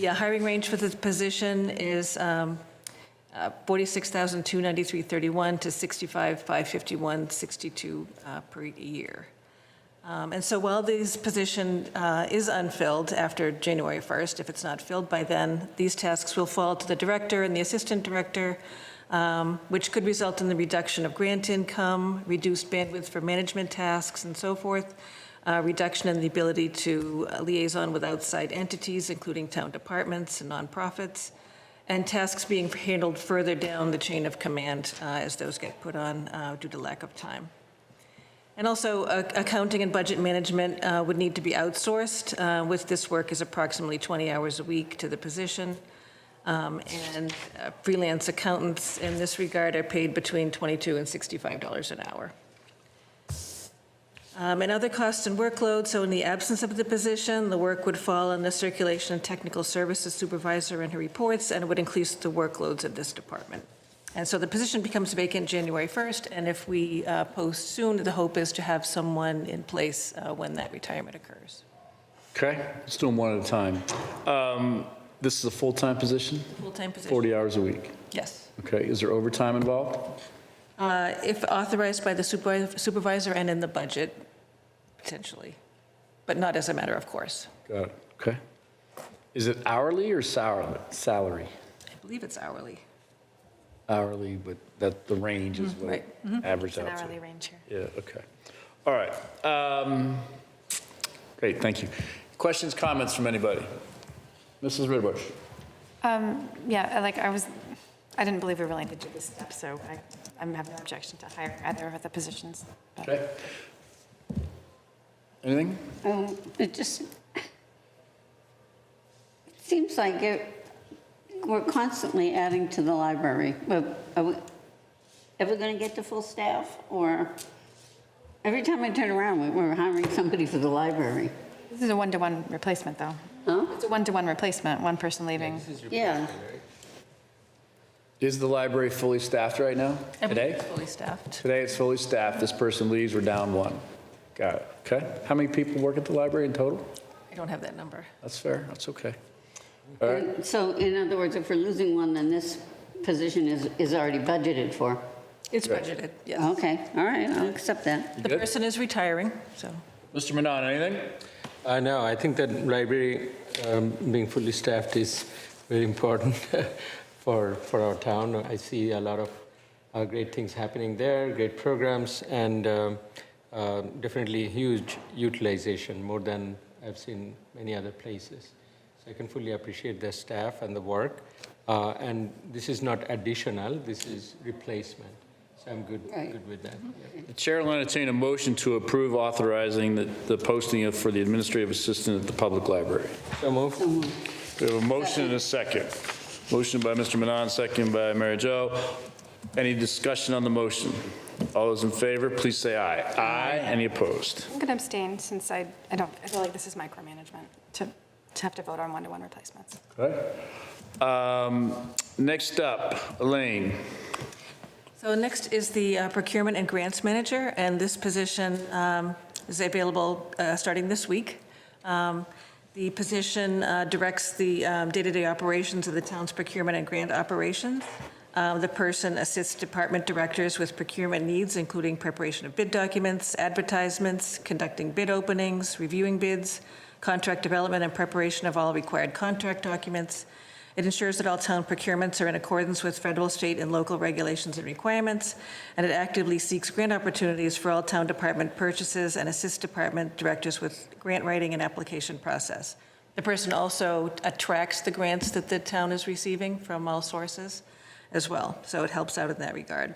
hiring range for the position is $46,293.31 to $65,551.62 per year. And so while this position is unfilled after January 1st, if it's not filled by then, these tasks will fall to the director and the assistant director, which could result in the reduction of grant income, reduced bandwidth for management tasks, and so forth, reduction in the ability to liaison with outside entities, including town departments and nonprofits, and tasks being handled further down the chain of command as those get put on due to lack of time. And also, accounting and budget management would need to be outsourced, with this work is approximately 20 hours a week to the position. And freelance accountants in this regard are paid between $22 and $65 an hour. And other costs and workload, so in the absence of the position, the work would fall on the circulation and technical services supervisor and her reports, and it would increase the workloads of this department. And so the position becomes vacant January 1st, and if we post soon, the hope is to have someone in place when that retirement occurs. Okay, let's do them one at a time. This is a full-time position? Full-time position. 40 hours a week? Yes. Okay, is there overtime involved? If authorized by the supervisor and in the budget, potentially, but not as a matter of course. Got it, okay. Is it hourly or salary? I believe it's hourly. Hourly, but that the range is what Right. average out It's to. an hourly range here. Yeah, okay. All right. Great, thank you. Questions, comments from anybody? Mrs. Ridbush? Yeah, I didn't believe we really needed to do this step, so I'm having no objection to hire either of the positions. But- Okay. Anything? It seems like we're constantly adding to the library. But are we ever going to get to full staff? Or every time I turn around, we're hiring somebody for the library. This is a one-to-one replacement, though. Huh? It's a one-to-one replacement, one person leaving. Yeah. Is the library fully staffed right now? Today? Everything's fully staffed. Today it's fully staffed. This person leaves, we're down one. Got it, okay. How many people work at the library in total? I don't have that number. That's fair, that's okay. All right, And so in other words, if we're losing one, then this position is already budgeted for. It's budgeted, yes. Okay, all right, I'll accept that. The good? person is retiring, so. Mr. Manon, anything? No, I think that library being fully staffed is very important for our town. I see a lot of great things happening there, great programs, and definitely huge utilization, more than I've seen many other places. So I can fully appreciate the staff and the work. And this is not additional, this is replacement. So I'm good with that. Yeah. The chair will entertain a motion to approve authorizing the posting for the administrative assistant at the public library. So moved. We have a motion and a second. Motion by Mr. Manon, second by Mary Jo. Any discussion on the motion? All those in favor, please say aye. Aye. Any opposed? I'm going to abstain since I feel like this is micromanagement to have to vote on one-to-one replacements. Okay. Next up, Elaine. So next is the procurement and grants manager, and this position is available starting this week. The position directs the day-to-day operations of the town's procurement and grant operations. The person assists department directors with procurement needs, including preparation of bid documents, advertisements, conducting bid openings, reviewing bids, contract development, and preparation of all required contract documents. It ensures that all town procurements are in accordance with federal, state, and local regulations and requirements, and it actively seeks grant opportunities for all town department purchases and assists department directors with grant writing and application process. The person also tracks the grants that the town is receiving from all sources as well, so it helps out in that regard.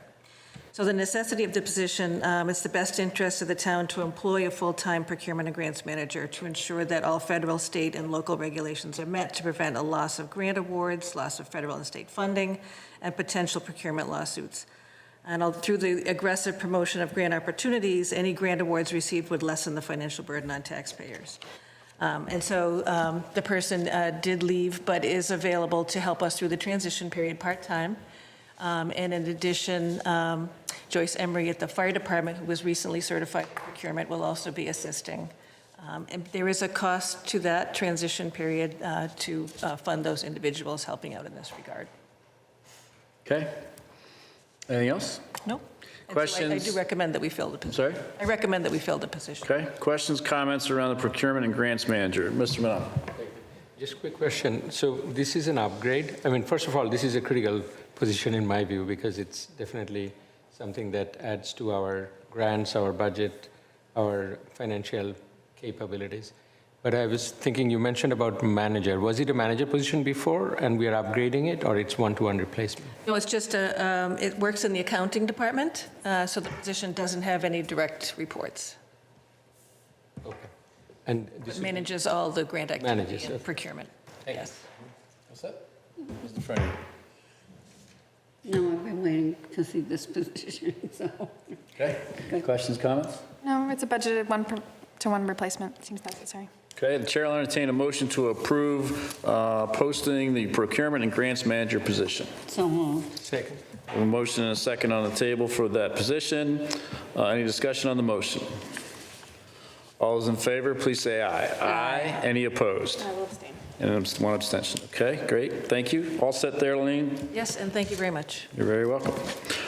So the necessity of the position, it's the best interest of the town to employ a full-time procurement and grants manager to ensure that all federal, state, and local regulations are met to prevent a loss of grant awards, loss of federal and state funding, and potential procurement lawsuits. And through the aggressive promotion of grant opportunities, any grant awards received would lessen the financial burden on taxpayers. And so the person did leave, but is available to help us through the transition period part-time. And in addition, Joyce Emery at the fire department, who was recently certified in procurement, will also be assisting. And there is a cost to that transition period to fund those individuals helping out in this regard. Okay. Anything else? No? And so Questions? I do recommend that we fill the position. Sorry? I recommend that we fill the position. Okay. Questions, comments around the procurement and grants manager? Mr. Manon. Just a quick question. So this is an upgrade. I mean, first of all, this is a critical position in my view because it's definitely something that adds to our grants, our budget, our financial capabilities. But I was thinking, you mentioned about manager. Was it a manager position before and we are upgrading it, or it's one-to-one replacement? No, it's just it works in the accounting department, so the position doesn't have any direct reports. Okay. And this It manages all the grant activity Manages, and okay. procurement. Yes. What's that? Mr. Friendly. No, I've been waiting to see this position, so. Okay. Questions, comments? No, it's a budgeted one-to-one replacement. Seems necessary. Okay, the chair will entertain a motion to approve posting the procurement and grants manager position. So moved. Second. We have a motion and a second on the table for that position. Any discussion on the motion? All those in favor, please say aye. Aye. Any opposed? I will abstain. And one abstention. Okay, great. Thank you. All set there, Lean? Yes, and thank you very much. You're very welcome.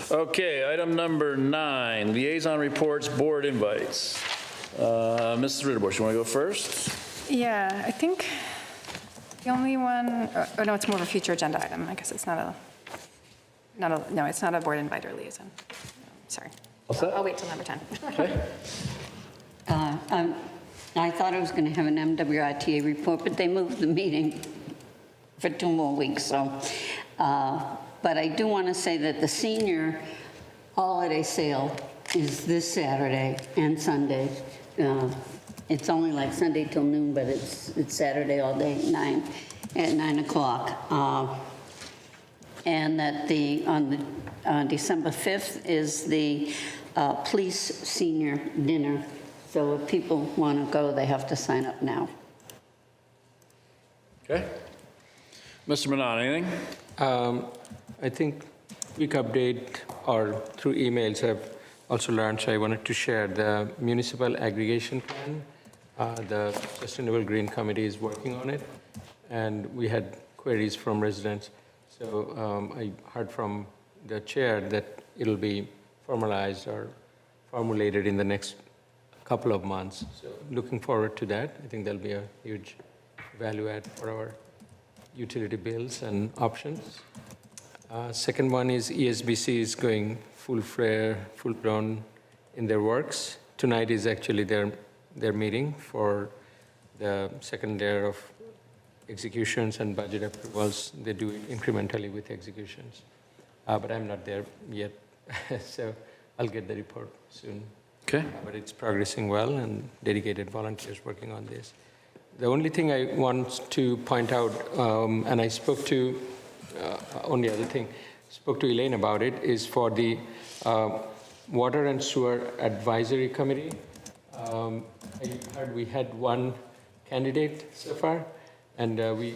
Okay, item number 9, liaison reports, board invites. Mrs. Ritterbush, you want to go first? Yeah, I think the only one, oh no, it's more of a future agenda item. I guess it's no, it's not a board invite or liaison. Sorry. What's that? I'll wait till number 10. Okay. I thought I was going to have an MWRTA report, but they moved the meeting for 2 more weeks, so. But I do want to say that the senior holiday sale is this Saturday and Sunday. It's only like Sunday till noon, but it's Saturday all day at 9 o'clock. And that on December 5th is the police senior dinner. So if people want to go, they have to sign up now. Okay. Mr. Manon, anything? I think quick update or through emails I've also learned, so I wanted to share the municipal aggregation plan. The Sustainable Green Committee is working on it, and we had queries from residents. So I heard from the chair that it'll be formalized or formulated in the next couple of months. So looking forward to that. I think there'll be a huge value add for our utility bills and options. Second one is ESBC is going full-blown in their works. Tonight is actually their meeting for the second layer of executions and budget approvals. They do it incrementally with executions. But I'm not there yet, so I'll get the report soon. Okay. But it's progressing well, and dedicated volunteers working on this. The only thing I want to point out, and I spoke to, only other thing, spoke to Elaine about it, is for the Water and Sewer Advisory Committee. I heard we had one candidate so far, and we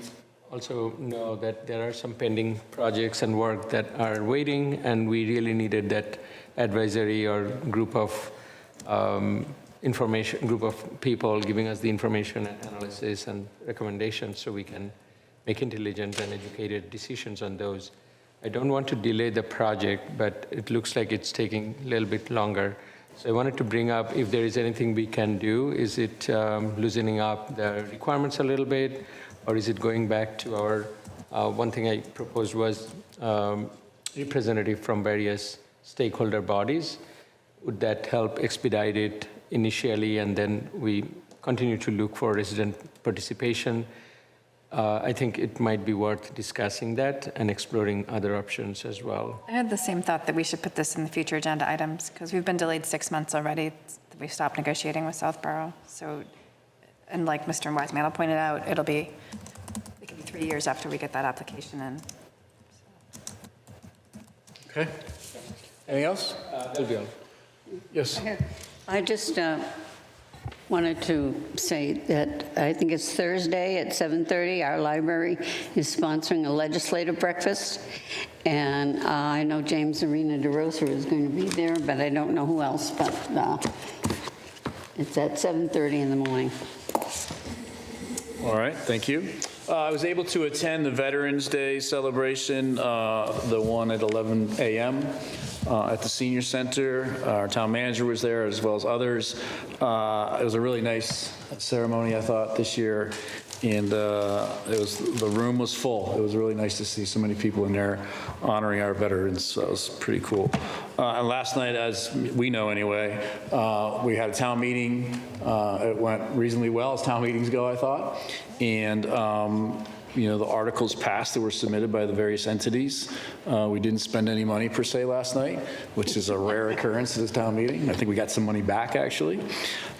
also know that there are some pending projects and work that are waiting, and we really needed that advisory or group of group of people giving us the information and analysis and recommendations so we can make intelligent and educated decisions on those. I don't want to delay the project, but it looks like it's taking a little bit longer. So I wanted to bring up if there is anything we can do. Is it loosening up the requirements a little bit, or is it going back to our, one thing I proposed was representative from various stakeholder bodies. Would that help expedite it initially, and then we continue to look for resident participation? I think it might be worth discussing that and exploring other options as well. I had the same thought that we should put this in the future agenda items, because we've been delayed 6 months already. We've stopped negotiating with Southborough. So, and like Mr. Wiseman pointed out, it could be 3 years after we get that application in. Okay. Anything else? That'll be all. Yes. I just wanted to say that I think it's Thursday at 7:30. Our library is sponsoring a legislative breakfast. And I know James Arena DeRosa is going to be there, but I don't know who else. But it's at 7:30 in the morning. All right, thank you. I was able to attend the Veterans Day celebration, the one at 11 a.m. At the Senior Center. Our town manager was there, as well as others. It was a really nice ceremony, I thought, this year, and the room was full. It was really nice to see so many people in there honoring our veterans. So it was pretty cool. And last night, as we know anyway, we had a town meeting. It went reasonably well, as town meetings go, I thought. And you know, the articles passed that were submitted by the various entities. We didn't spend any money per se last night, which is a rare occurrence at this town meeting. I think we got some money back, actually.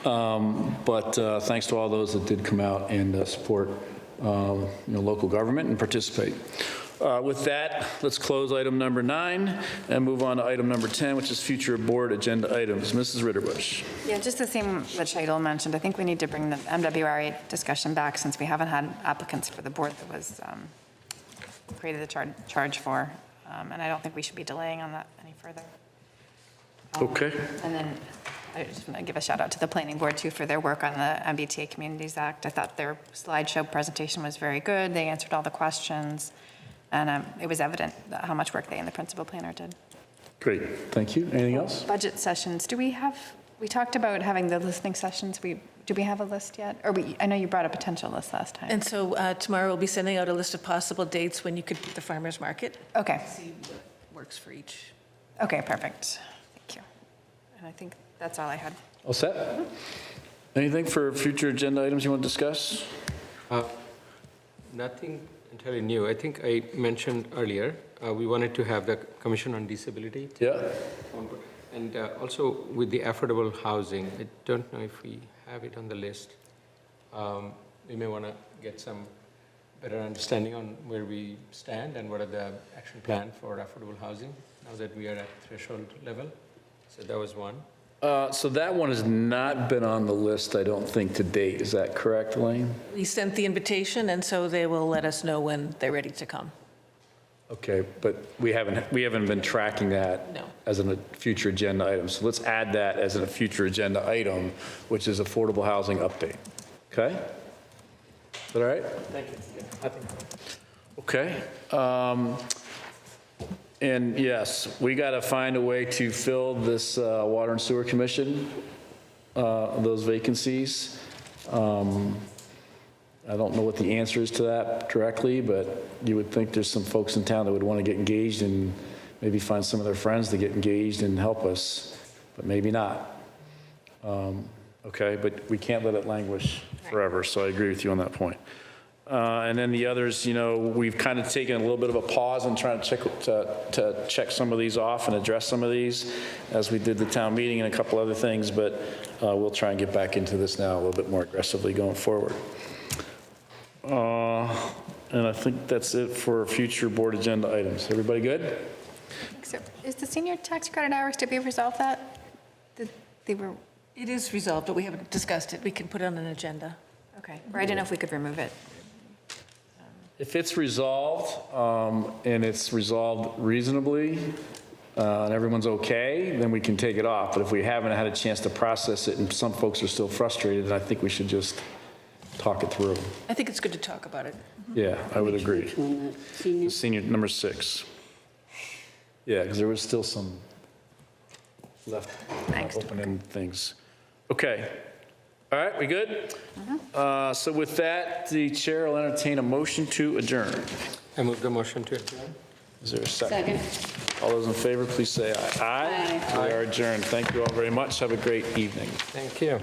But thanks to all those that did come out and support you know, local government and participate. With that, let's close item number 9 and move on to item number 10, which is future board agenda items. Mrs. Ritterbusch. Yeah, just the same that Shadul mentioned. I think we need to bring the MWRA discussion back, since we haven't had applicants for the board that was created the charge for. And I don't think we should be delaying on that any further. Okay. And then I just want to give a shout out to the planning board too for their work on the MBTA Communities Act. I thought their slideshow presentation was very good. They answered all the questions. And it was evident how much work they and the principal planner did. Great, thank you. Anything else? Budget sessions, we talked about having the listening sessions. Do we have a list yet? Or I know you brought a potential list last time. And so tomorrow we'll be sending out a list of possible dates when you could do the farmer's market. Okay. See what works for each. Okay, perfect. Thank you. And I think that's all I had. All set? Anything for future agenda items you want to discuss? Nothing entirely new. I think I mentioned earlier, we wanted to have the Commission on Disability. Yeah. And also with the affordable housing, I don't know if we have it on the list. We may want to get some better understanding on where we stand and what are the action plan for affordable housing now that we are at threshold level. So that was one. So that one has not been on the list, I don't think, to date. Is that correct, Elaine? We sent the invitation, and so they will let us know when they're ready to come. Okay, but we haven't been tracking that No. as a future agenda item. So let's add that as a future agenda item, which is affordable housing update. Okay? Is that all right? Thank you. Okay. And yes, we got to find a way to fill this Water and Sewer Commission, those vacancies. I don't know what the answer is to that directly, but you would think there's some folks in town that would want to get engaged and maybe find some of their friends to get engaged and help us, but maybe not. Okay, but we can't let it languish forever, so I agree with you on that point. And then the others, you know, we've kind of taken a little bit of a pause and trying to check some of these off and address some of these as we did the town meeting and a couple other things, but we'll try and get back into this now a little bit more aggressively going forward. And I think that's it for future board agenda items. Everybody good? So is the senior tax credit hours, did we resolve that? It is resolved, but we haven't discussed it. We can put it on an agenda. Okay, or I didn't know if we could remove it. If it's resolved, and it's resolved reasonably, and everyone's okay, then we can take it off. But if we haven't had a chance to process it and some folks are still frustrated, then I think we should just talk it through. I think it's good to talk about it. Yeah, I would agree. On the senior. Senior, number 6. Yeah, because there was still some left open-ended things. Okay. All right, we good? So with that, the chair will entertain a motion to adjourn. I move the motion to adjourn. Is there a second? All those in favor, please say aye. Aye. We are adjourned. Thank you all very much. Have a great evening. Thank you.